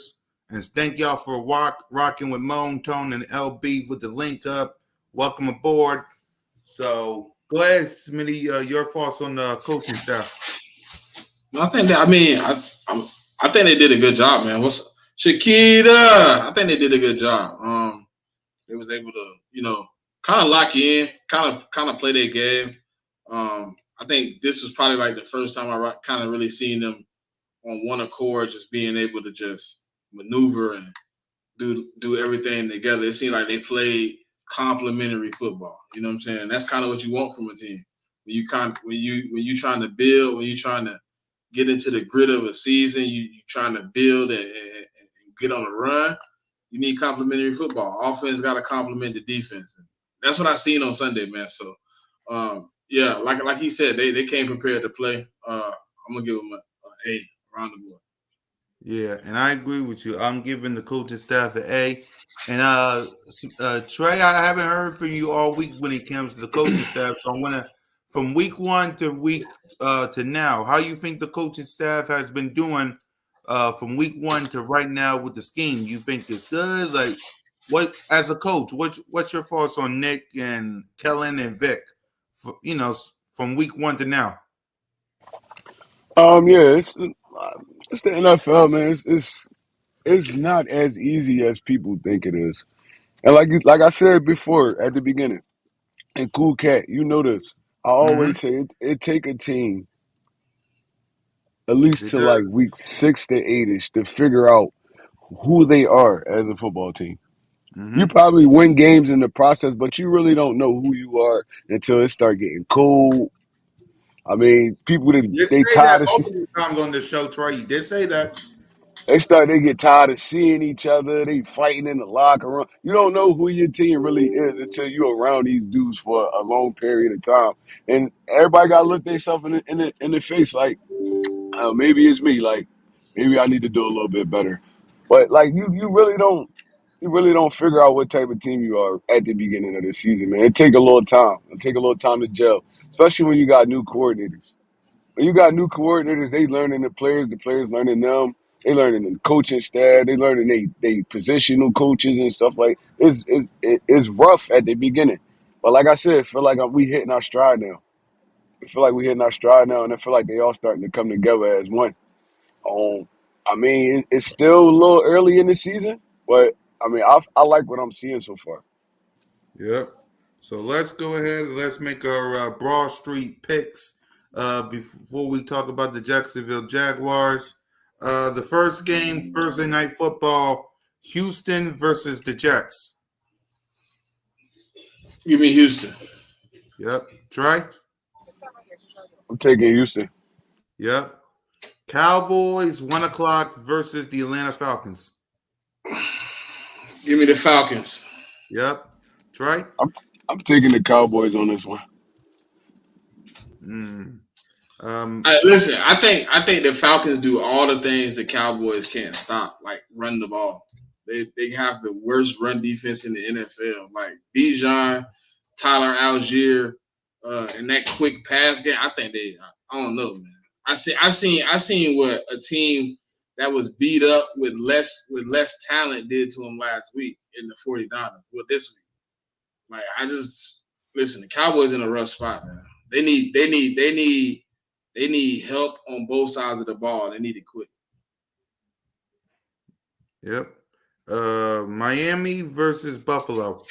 And thank y'all for rocking with Moan Tone and LB with the link up. Welcome aboard. So go ahead, Smitty, your thoughts on the coaching staff. No, I think that I think they did a good job, man. What's Shakita? I think they did a good job. They was able to, kind of lock you in, kind of play their game. I think this was probably like the first time I kind of really seen them on one accord, just being able to just maneuver and do everything together. It seemed like they played complementary football. You know what I'm saying? That's kind of what you want from a team. When you trying to build, when you trying to get into the grit of a season, you trying to build and get on a run. You need complementary football. Offense got to complement the defense. And that's what I seen on Sunday, man. So, yeah, like he said, they came prepared to play. I'm gonna give them an A around the board. Yeah, and I agree with you. I'm giving the coaching staff an A. And Trey, I haven't heard from you all week when it comes to the coaching staff. So I'm gonna, from week one to week to now, how you think the coaching staff has been doing from week one to right now with the scheme? You think it's good? Like, what as a coach? What's your thoughts on Nick and Kellen and Vic? From week one to now. Yeah, it's the NFL, man. It's not as easy as people think it is. And like I said before at the beginning, and Cool Cat, you know this. I Mm-hmm. always say it take a team at least It to like does. week 6 to 8ish to figure out who they are as a football team. You Mm-hmm. probably win games in the process, but you really don't know who you are until it start getting cold. I mean, people You did they say that tired of multiple times on this show, Troy. You did say that. they get tired of seeing each other. They fighting in the locker room. You don't know who your team really is until you're around these dudes for a long period of time, and everybody got to look themselves in the face like, maybe it's me. Like, maybe I need to do a little bit better. But like, you really don't figure out what type of team you are at the beginning of the season, man. It take a little time. It take a little time to gel, especially when you got new coordinators. When you got new coordinators, they learning the players learning them. They learning the coaching staff. They learning they positional coaches and stuff like. It's rough at the beginning, but like I said, I feel like we hitting our stride now. I feel like we hitting our stride now, and I feel like they all starting to come together as one. Um, I mean, it's still a little early in the season, but I mean, I like what I'm seeing so far. Yep. So let's go ahead and let's make our Broad Street picks before we talk about the Jacksonville Jaguars. The first game, Thursday night football, Houston versus the Jets. Give me Houston. Yep. Trey? I'm taking Houston. Yep. Cowboys, 1 o'clock versus the Atlanta Falcons. Give me the Falcons. Yep. Trey? I'm I'm taking the Cowboys on this one. Mm. Listen, I think the Falcons do all the things the Cowboys can't stop, like run the ball. They have the worst run defense in the NFL. Like Bijan, Tyler Algier, and that quick pass game. I think I don't know, man. I seen what a team that was beat up with less talent did to them last week in the 49ers. Well, this week. Like I just listen, the Cowboys in a rough spot, man. They need help on both sides of the ball. They need it quick. Yep. Miami versus Buffalo.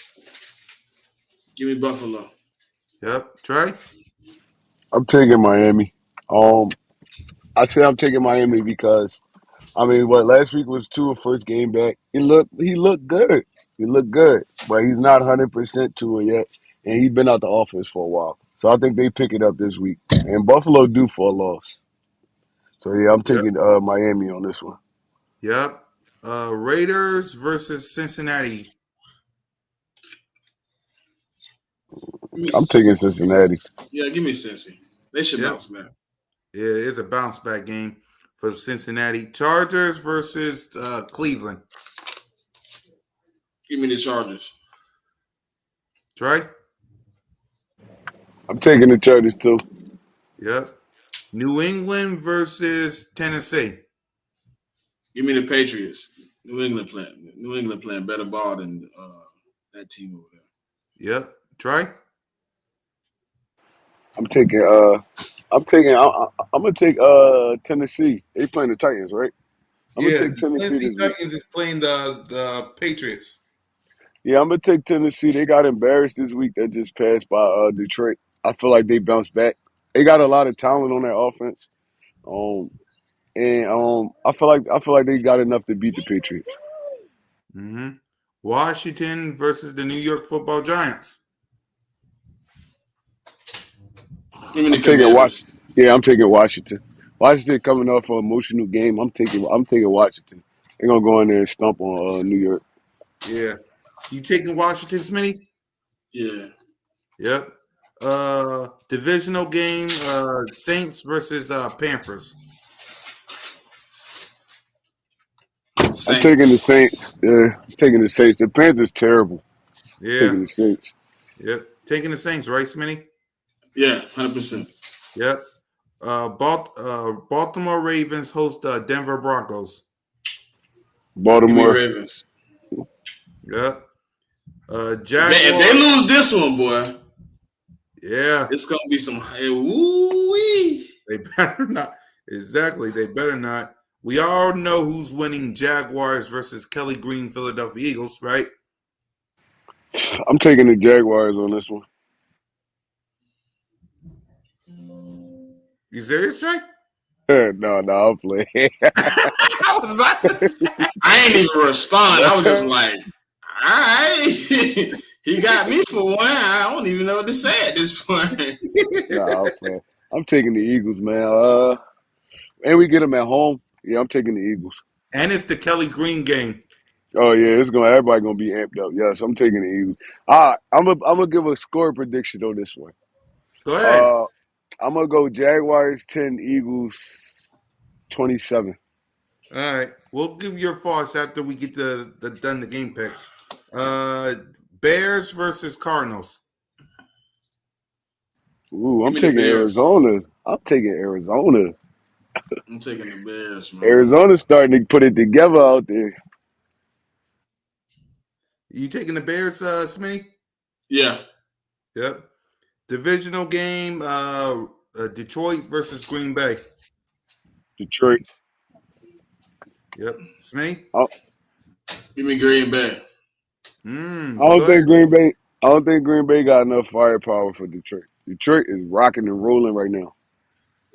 Give me Buffalo. Yep. Trey? I'm taking Miami. Um, I say I'm taking Miami because I mean, what last week was Tua first game back. He looked good. He looked good, but he's not 100% Tua yet, and he's been out the offense for a while. So I think they pick it up this week. And Buffalo due for a loss. So yeah, I'm Yep. taking Miami on this one. Yep. Raiders versus Cincinnati. I'm taking Cincinnati. Yeah, give me Cincy. They should Yep. bounce back. Yeah, it's a bounce back game for Cincinnati. Chargers versus Cleveland. Give me the Chargers. Right? I'm taking the Chargers too. Yep. New England versus Tennessee. Give me the Patriots. New England playing better ball than that team over there. Yep. Try. I'm gonna take Tennessee. They playing the Titans, right? I'm gonna Yeah. take The Tennessee Tennessee this week. Titans is playing the Patriots. Yeah, I'm gonna take Tennessee. They got embarrassed this week. That just passed by Detroit. I feel like they bounced back. They got a lot of talent on their offense. And I feel like they got enough to beat the Patriots. Mm-hmm. Washington versus the New York Football Giants. Give me the I'm taking Commanders. Washington. Yeah, I'm taking Washington. Washington coming off an emotional game. I'm taking Washington. They're gonna go in there and stomp on New York. Yeah. You taking Washington, Smitty? Yeah. Yep. Divisional game, Saints versus Panthers. Saints. I'm taking the Saints. Yeah, I'm taking the Saints. The Panthers terrible. Yeah. Taking the Saints. Yep. Taking the Saints, right, Smitty? Yeah, 100%. Yep. Baltimore Ravens host Denver Broncos. Give me Baltimore. Ravens. Yep. If Jaguars. they lose this one, boy, Yeah. it's gonna be some woo-wee. They better not. Exactly. They better not. We all know who's winning Jaguars versus Kelly Green Philadelphia Eagles, right? I'm taking the Jaguars on this one. You serious, Trey? No, I'm playing. I was about to say. I ain't even respond. I was just like, all right. He got me for one. I don't even know what to say at this point. I'm playing. I'm taking the Eagles, man. And we get them at home. Yeah, I'm taking the Eagles. And it's the Kelly Green game. Oh yeah, everybody gonna be amped up. Yes, I'm taking the Eagles. I'm gonna give a score prediction on this one. Go ahead. I'm gonna go Jaguars 10, Eagles 27. All right. We'll give your thoughts after we get done the game picks. Bears versus Cardinals. Ooh, I'm Give me the taking Bears. Arizona. I'm taking Arizona. I'm taking the Bears, man. Arizona's starting to put it together out there. You taking the Bears, Smitty? Yeah. Yep. Divisional game, Detroit versus Green Bay. Detroit. Yep. Smitty? Give me Green Bay. I don't Go think ahead. Green Bay got enough firepower for Detroit. Detroit is rocking and rolling right now.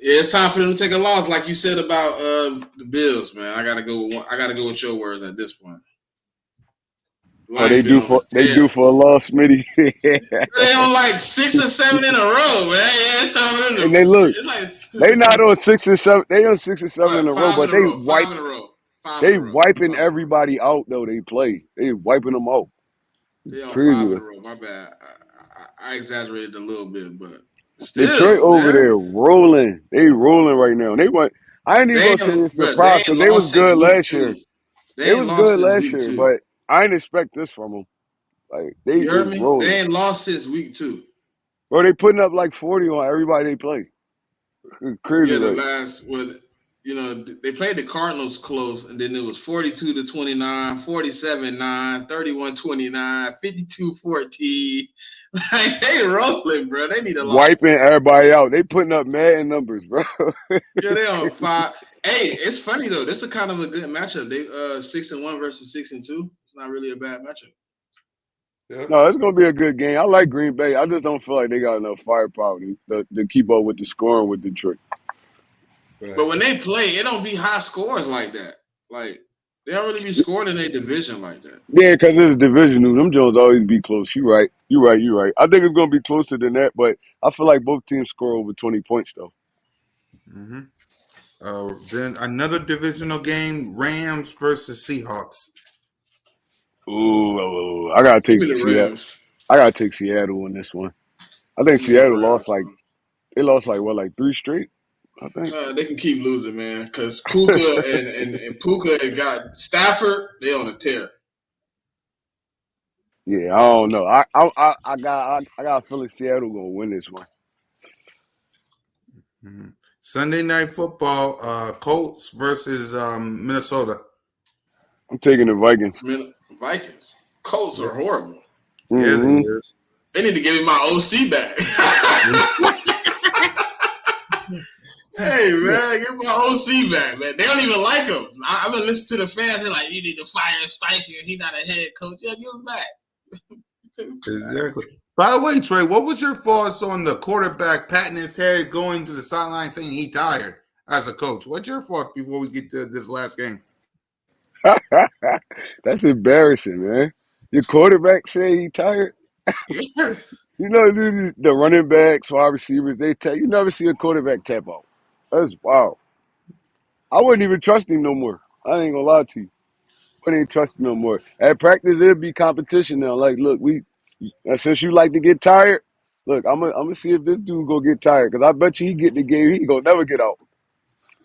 Yeah, it's time for them to take a loss, like you said about the Bills, man. I gotta go with your words at this point. Oh, they do for a loss, Smitty. They on like 6 or 7 in a row, man. Yeah, it's time for them to. And they look. It's like They not on 6 or 7. They on 6 or 7 what, in a row, 5 but in a row. 5 in a row. 5 in they a row. wiping 5 in a row. everybody out though. They play. They wiping them out. They on Crazy. 5 in a row. My bad. I exaggerated a little bit, but still, Detroit over man. there rolling. They rolling right now. They went. I ain't even gonna say it's surprise because they was good last year. They was lost good since last week year, 2. but I didn't expect this from them. Like they You heard is me? rolling. They ain't lost since week 2. Bro, they putting up like 40 on everybody they play. It's crazy. Yeah, the Like, last they played the Cardinals close, and then it was 42-29, 47-9, 31-29, 52-14. Like they rolling, bro. They need a wiping loss. everybody out. They putting up mad numbers, bro. Yeah, they on 5. Hey, it's funny though. This is kind of a good matchup. They 6-1 versus 6-2. It's not really a bad matchup. Yep. No, it's gonna be a good game. I like Green Bay. I just don't feel like they got enough firepower to keep up with the scoring with Detroit. Right. But when they play, it don't be high scores like that. Like They don't really be scoring in a division like that. Yeah, because it's divisional. Them Jones always be close. You right. You right. You right. I think it's gonna be closer than that, but I feel like both teams score over 20 points though. Mm-hmm. Then another divisional game: Rams versus Seahawks. Ooh, I gotta Give take me the Seattle. Rams. I gotta take Seattle on this one. I think Give me the Seattle lost Rams, like bro. they lost like what, like 3 straight. I think. They can keep losing, man. Because Puka and Puka and got Stafford. They on a tear. Yeah, I don't know. I got a feeling Seattle gonna win this one. Mhm. Sunday night football: Colts versus Minnesota. I'm taking the Vikings. Man, Vikings. Colts Yeah, are horrible. yeah, they Hmm. is. They need to give me my OC back. Hey man, get my OC back, man. They don't even like him. I've been listening to the fans. They're like, "You need to fire Steichen. He's not a head coach." Yeah, give him back. Exactly. By the way, Trey, what was your thoughts on the quarterback patting his head, going to the sideline, saying he tired as a coach? What's your thoughts before we get to this last game? That's embarrassing, man. Your quarterback say he tired. Yes. You know, the running backs, wide receivers, they tell you never see a quarterback tap out. That's wow. I wouldn't even trust him no more. I ain't gonna lie to you. I wouldn't even trust him no more. At practice, it'll be competition now. Like, look, since you like to get tired, look, I'm gonna see if this dude go get tired because I bet you he get in the game, he gonna never get out.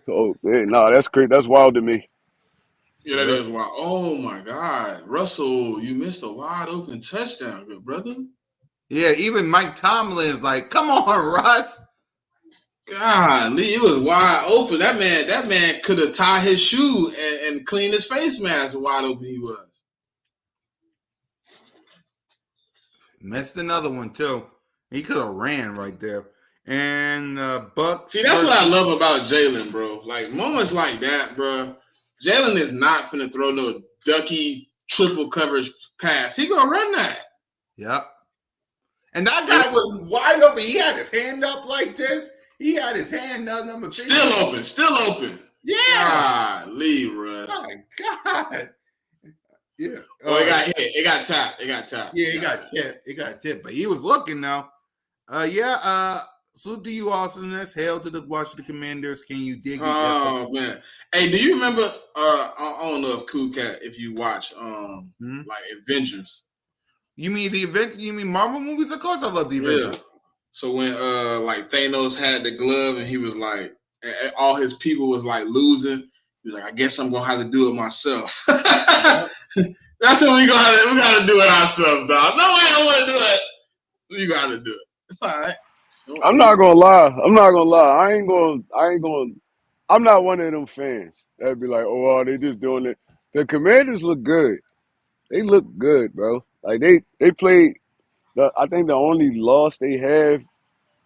So, nah, that's crazy. That's wild to me. Yeah, that Yep. is wild. Oh my God, Russell, you missed a wide open touchdown, good brother. Yeah, even Mike Tomlin is like, come on, Russ. God, Lee, it was wide open. That man could have tied his shoe and cleaned his face mask. Wide open he was. Missed another one, too. He could have ran right there. And Bucks See, that's what I versus. love about Jalen, bro. Like moments like that, bro. Jalen is not finna throw no ducky triple coverage pass. He gonna run that. Yep. And that And guy was wide open. He had his hand up like this. He had his hand up, number 50. still open. Yeah. God, Lee Russ. My God. Yeah. Oh, it got hit. It got tapped. Yeah, he got tipped. He got tipped, but he was looking now. Yeah. Salute to you, awesomeness. Hail to the Washington Commanders. Can you dig it? Yes, sir. Oh man. Hey, do you remember I don't know if Cool Cat if you watch Hmm? like Avengers. You mean the event? You mean Marvel movies? Of course, I love the Yeah. Avengers. So when like Thanos had the glove and he was like all his people was like losing, he was like, I guess I'm gonna have to do it myself. Yeah. That's what we gotta do it ourselves, dog. No way I wanna do it. We gotta do it. It's all right. I'm not gonna lie. I'm not gonna lie. I ain't gonna. I'm not one of them fans that'd be like, oh, well, they just doing it. The Commanders look good. They look good, bro. Like they played. I think the only loss they have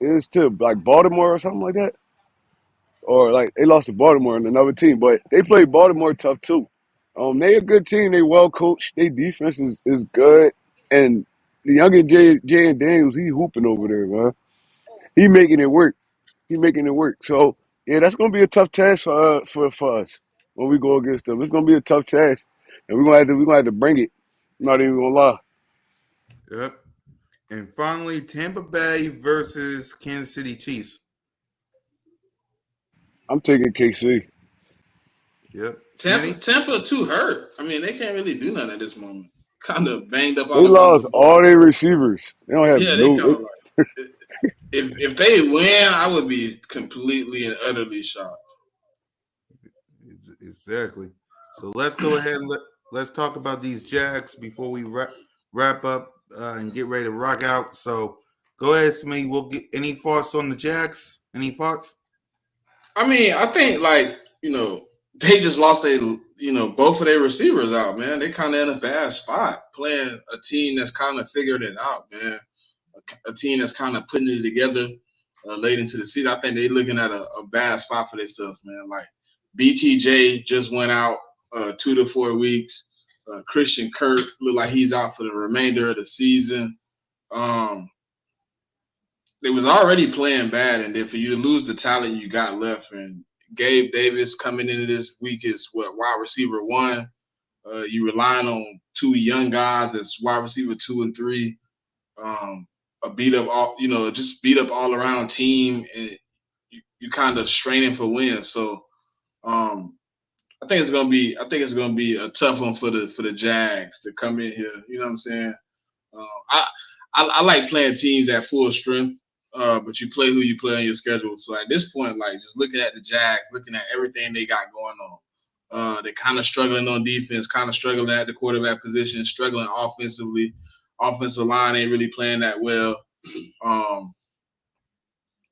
is to like Baltimore or something like that, or like they lost to Baltimore and another team, but they played Baltimore tough too. They a good team. They well coached. Their defense is good, and the younger Jay and Daniels, he hooping over there, man. He making it work. He making it work. So yeah, that's gonna be a tough task for us when we go against them. It's gonna be a tough task, and we're gonna have to bring it. I'm not even gonna lie. Yep. And finally, Tampa Bay versus Kansas City Chiefs. I'm taking KC. Yep. Tampa Smitty. Tampa too hurt. I mean, they can't really do nothing at this moment. Kind of banged up They all across the lost board. all their receivers. They don't have Yeah, they no. kind of like if they win, I would be completely and utterly shocked. Exactly. So let's go ahead and let's talk about these Jags before we wrap up and get ready to rock out. So go ahead, Smitty. We'll get any thoughts on the Jags? Any thoughts? I mean, I think like they just lost both of their receivers out, man. They kind of in a bad spot playing a team that's kind of figuring it out, man. A team that's kind of putting it together late into the season. I think they're looking at a bad spot for themselves, man. Like BTJ just went out 2 to 4 weeks. Christian Kirk look like he's out for the remainder of the season. Um, they was already playing bad, and then for you to lose the talent you got left, and Gabe Davis coming into this week is what wide receiver 1. You relying on two young guys as wide receiver 2 and 3. A beat up just beat up all around team, and you kind of straining for wins. So I think it's gonna be a tough one for the Jags to come in here. You know what I'm saying? I like playing teams at full strength, but you play who you play on your schedule. So at this point, like just looking at the Jags, looking at everything they got going on, they're kind of struggling on defense, kind of struggling at the quarterback position, struggling offensively. Offensive line ain't really playing that well.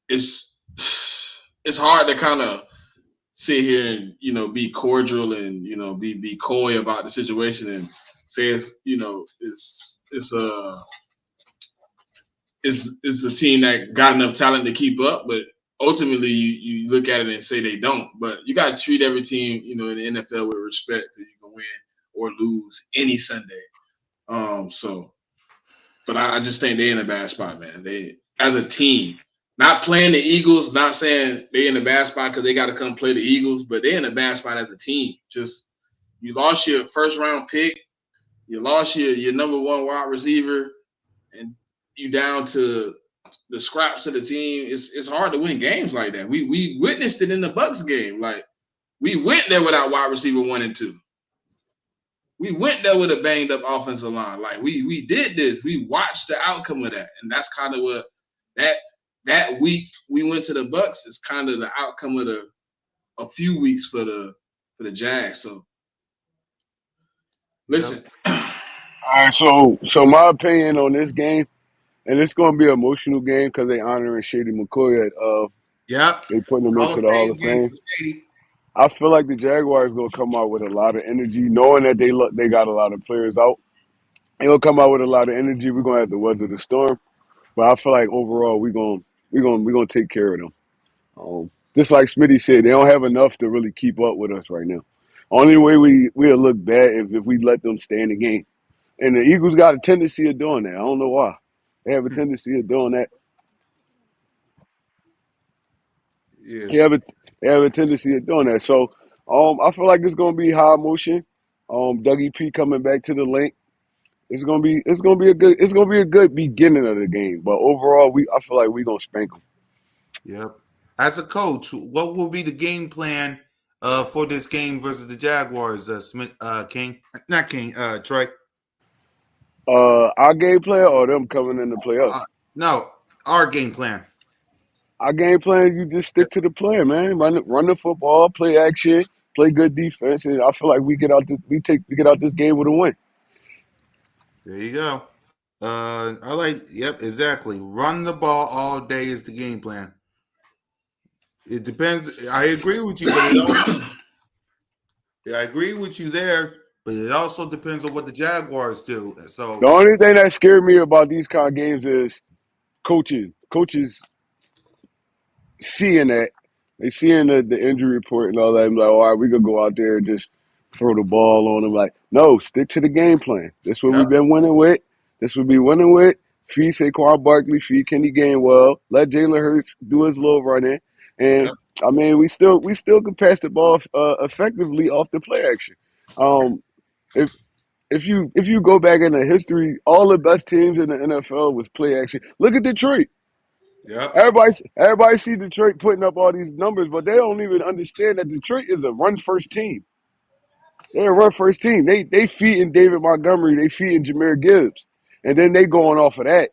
It's hard to kind of sit here and be cordial and be coy about the situation and say it's a team that got enough talent to keep up, but ultimately you look at it and say they don't. But you got to treat every team in the NFL with respect, because you can win or lose any Sunday. But I just think they're in a bad spot, man. They, as a team, not playing the Eagles, not saying they're in a bad spot because they got to come play the Eagles, but they're in a bad spot as a team. Just you lost your first round pick, you lost your number one wide receiver, and you down to the scraps of the team. It's hard to win games like that. We witnessed it in the Bucks game. Like we went there without wide receiver 1 and 2. We went there with a banged up offensive line. Like we did this. We watched the outcome of that, and that's kind of what that week we went to the Bucks is kind of the outcome of a few weeks for the Jags. So listen. All right, so my opinion on this game, and it's going to be an emotional game because they honoring Shady McCoy at Yep. they putting him Hall into of the Hall Fame of game Fame. for Shady. I feel like the Jaguars gonna come out with a lot of energy, knowing that they got a lot of players out. They gonna come out with a lot of energy. We're gonna have to weather the storm, but I feel like overall we gonna take care of them. Just like Smitty said, they don't have enough to really keep up with us right now. Only way we'll look bad if we let them stay in the game. And the Eagles got a tendency of doing that. I don't know why. They have a tendency of doing that. Yeah. They have a they have a tendency of doing that. So I feel like it's gonna be high emotion. Dougie P coming back to the link. It's gonna be a good beginning of the game. But overall, I feel like we're gonna spank them. Yep. As a coach, what will be the game plan for this game versus the Jaguars? Smith, King, not King, Troy. Our game plan or them coming in to play us. No, our game plan. Our game plan, you just stick to the plan, man. Run the football, play action, play good defense, and I feel like we get out this game with a win. There you go. Yep, exactly. Run the ball all day is the game plan. It depends. I agree with you, but I agree with you there, but it also depends on what the Jaguars do. The So, only thing that scared me about these kind of games is coaches seeing that, they seeing the injury report and all that. I'm like, all right, we could go out there and just throw the ball on them. Like, no, stick to the game plan. This what yep, we've been winning with. This would be winning with. Feed Saquon Barkley, feed Kenny Gainwell, let Jalen Hurts do his little running, and yep, I mean, we still can pass the ball effectively off the play action. Um, if if you go back in the history, all the best teams in the NFL was play action. Look at Detroit. yep, Everybody see Detroit putting up all these numbers, but they don't even understand that Detroit is a run first team. They're a run first team. They feeding David Montgomery, they feeding Jameer Gibbs, and then they going off of that.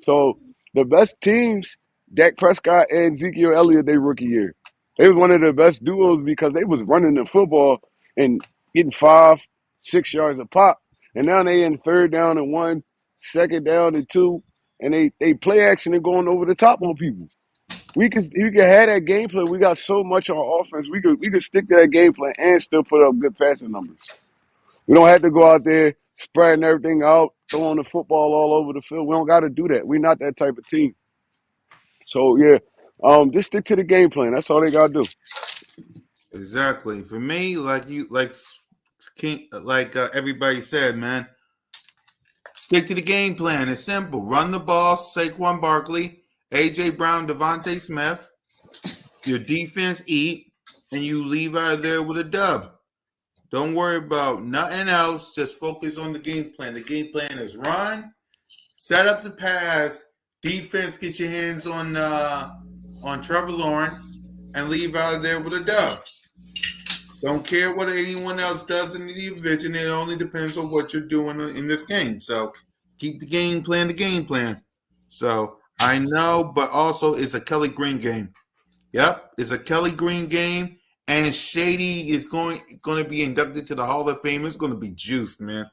So the best teams, Dak Prescott and Ezekiel Elliott, they rookie year. They was one of the best duos because they was running the football and getting 5, 6 yards a pop. And now they in third down and 1, second down and 2, and they play action and going over the top on people. We could have that game plan. We got so much on offense. We could stick to that game plan and still put up good passing numbers. We don't have to go out there spreading everything out, throwing the football all over the field. We don't got to do that. We're not that type of team. So yeah, just stick to the game plan. That's all they got to do. exactly. For me, everybody said, man, stick to the game plan. It's simple. Run the ball, Saquon Barkley, AJ Brown, Devontae Smith. Your defense eat, and you leave out of there with a dub. Don't worry about nothing else. Just focus on the game plan. The game plan is run, set up the pass, defense. Get your hands on Trevor Lawrence and leave out of there with a dub. Don't care what anyone else does in the division. It only depends on what you're doing in this game. So keep the game plan. The game plan. So I know, but also it's a Kelly Green game. Yep, it's a Kelly Green game, and Shady is going to be inducted to the Hall of Fame. It's going to be juiced, man.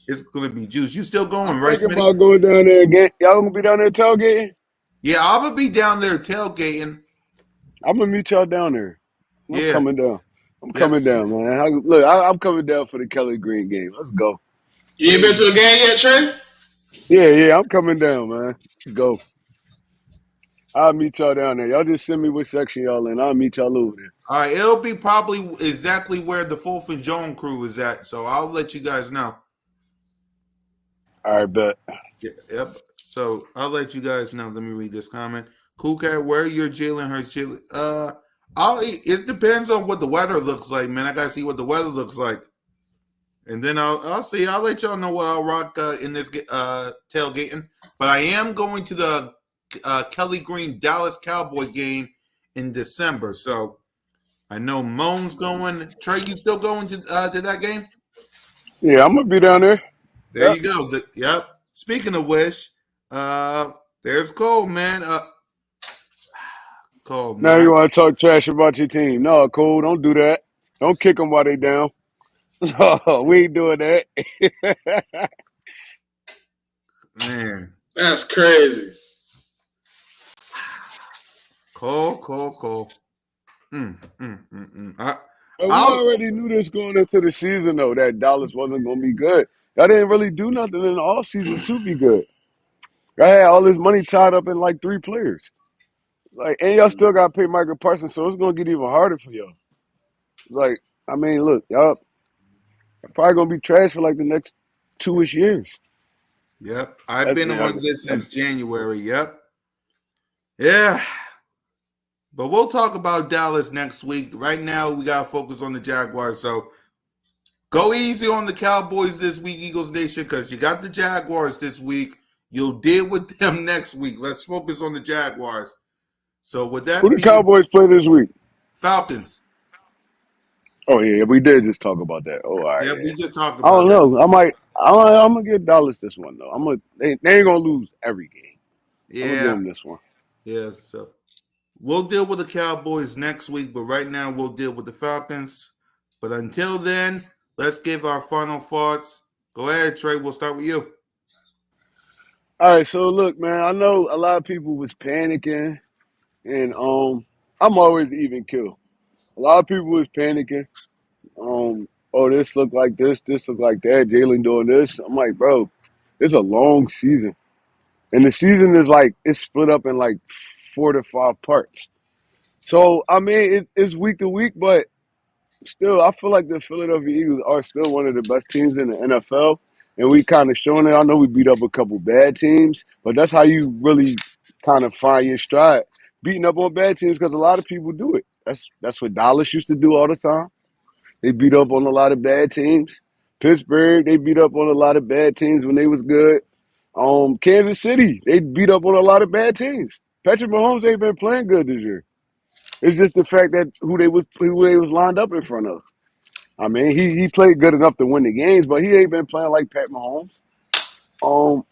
It's going to be juiced. You still I'm going, right, thinking Smitty? about going down there again. Y'all gonna be down there tailgating? Yeah, I'm gonna be down there tailgating. I'm gonna meet y'all down there. I'm Yeah, coming down. I'm yep. coming down, man. I'm coming down for the Kelly Green game. Let's go. You ain't been to a game yet, Trey? Yeah, I'm coming down, man. Let's go. I'll meet y'all down there. Y'all just send me what section y'all in. I'll meet y'all over there. All right, it'll be probably exactly where the Fourth and Joan crew is at. So I'll let you guys know. All right, bet. Yeah, yep. So I'll let you guys know. Let me read this comment. Cool Cat, where your Jalen Hurts? It depends on what the weather looks like, man. I gotta see what the weather looks like, and then I'll see. I'll let y'all know what I'll rock in this tailgating. But I am going to the Kelly Green Dallas Cowboys game in December. So I know Moan's going. Trey, you still going to that game? Yeah, I'm gonna be down there. There Yep. you go. Yep. Speaking of which, there's Cole, man. Cole, Now man. you want to talk trash about your team? No, Cole, don't do that. Don't kick them while they down. No, we ain't doing that. Man. That's crazy. Cole. I, But we I'll, already knew this going into the season, though, that Dallas wasn't going to be good. Y'all didn't really do nothing in the offseason to be good. Y'all had all this money tied up in like 3 players. Like, and y'all still got to pay Michael Parsons, so it's going to get even harder for y'all. Like, I mean, look, y'all probably going to be trash for like the next 2-ish years. yep. I've That's been yeah. on this since January. Yep. Yeah. But we'll talk about Dallas next week. Right now, we got to focus on the Jaguars. So go easy on the Cowboys this week, Eagles Nation, because you got the Jaguars this week. You'll deal with them next week. Let's focus on the Jaguars. So with Who that the being Cowboys play this week? Falcons. Oh yeah, we did just talk about that. Oh, all right, Yeah, yeah. we just talked I about don't that. know. I'm gonna give Dallas this one though. They ain't gonna lose every game. I'm gonna give Yeah. them this one. Yeah. So we'll deal with the Cowboys next week, but right now we'll deal with the Falcons. But until then, let's give our final thoughts. Go ahead, Trey. We'll start with you. All right, so look, man. I know a lot of people was panicking, and I'm always even kill. A lot of people was panicking. Oh, this look like this look like that. Jalen doing this. I'm like, bro, it's a long season, and the season is like it's split up in like 4 to 5 parts. So I mean, it's week to week, but still, I feel like the Philadelphia Eagles are still one of the best teams in the NFL, and we kind of showing it. I know we beat up a couple bad teams, but that's how you really kind of find your stride, beating up on bad teams because a lot of people do it. That's what Dallas used to do all the time. They beat up on a lot of bad teams. Pittsburgh, they beat up on a lot of bad teams when they was good. Kansas City, they beat up on a lot of bad teams. Patrick Mahomes ain't been playing good this year. It's just the fact that who they was lined up in front of. I mean, he played good enough to win the games, but he ain't been playing like Pat Mahomes. Um,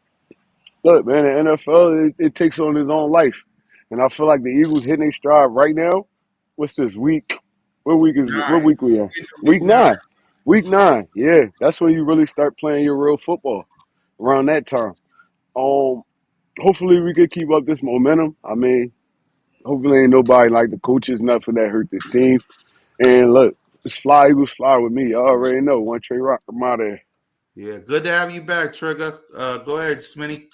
Look, man, the NFL it takes on its own life, and I feel like the Eagles hitting their stride right now. What's this week? What week is it? What 9. week we in? Into Week week 9. 9. Week 9. Yeah, that's when you really start playing your real football. Around that time. Um, Hopefully we could keep up this momentum. I mean, hopefully ain't nobody like the coaches, nothing that hurt this team. And look, it's fly Eagles fly with me. Y'all already know. One Trey Rock, I'm out of there. Yeah, good to have you back, Trigger. Go ahead, Smitty.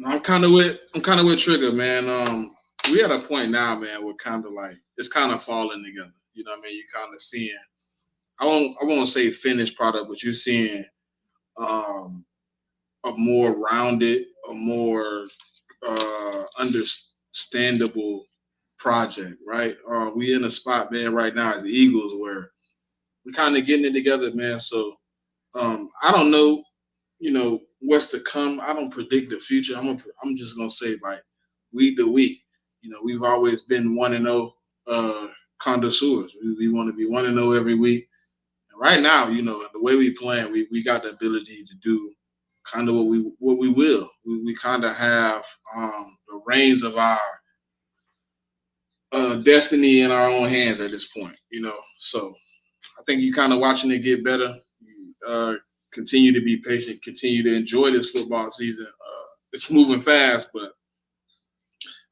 I'm kind of with Trigger, man. We at a point now, man. We're kind of like it's kind of falling together. You know what I mean? You kind of seeing. I won't say finished product, but you're seeing um, a more rounded, a more understandable project, right? We in a spot, man, right now as the Eagles where we kind of getting it together, man. So I don't know, what's to come. I don't predict the future. I'm just gonna say like week to week. We've always been 1-0 connoisseurs. We want to be 1-0 every week. And right now, the way we playing, we got the ability to do kind of what we will. We kind of have the reins of our destiny in our own hands at this point. So I think you kind of watching it get better. Continue to be patient. Continue to enjoy this football season. It's moving fast, but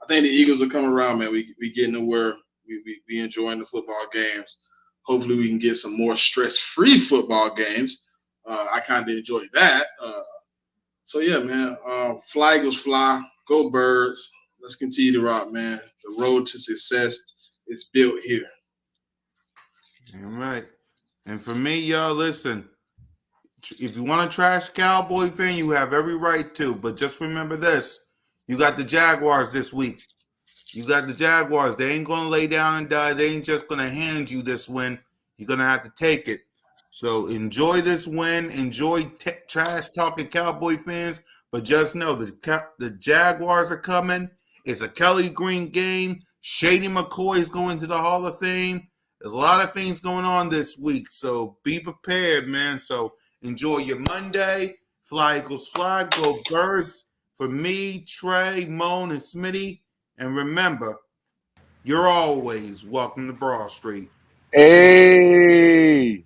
I think the Eagles are coming around, man. We getting to where we enjoying the football games. Hopefully, we can get some more stress-free football games. I kind of enjoy that. So yeah, man. Fly Eagles fly. Go Birds. Let's continue to rock, man. The road to success is built here. All right. And for me, y'all, listen. If you want to trash Cowboy fan, you have every right to. But just remember this: you got the Jaguars this week. You got the Jaguars. They ain't gonna lay down and die. They ain't just gonna hand you this win. You're gonna have to take it. So enjoy this win. Enjoy trash talking Cowboy fans. But just know the Jaguars are coming. It's a Kelly Green game. Shady McCoy is going to the Hall of Fame. There's a lot of things going on this week. So be prepared, man. So enjoy your Monday. Fly Eagles fly. Go Birds. For me, Trey, Moan, and Smitty. And remember, you're always welcome to Broad Street. Hey.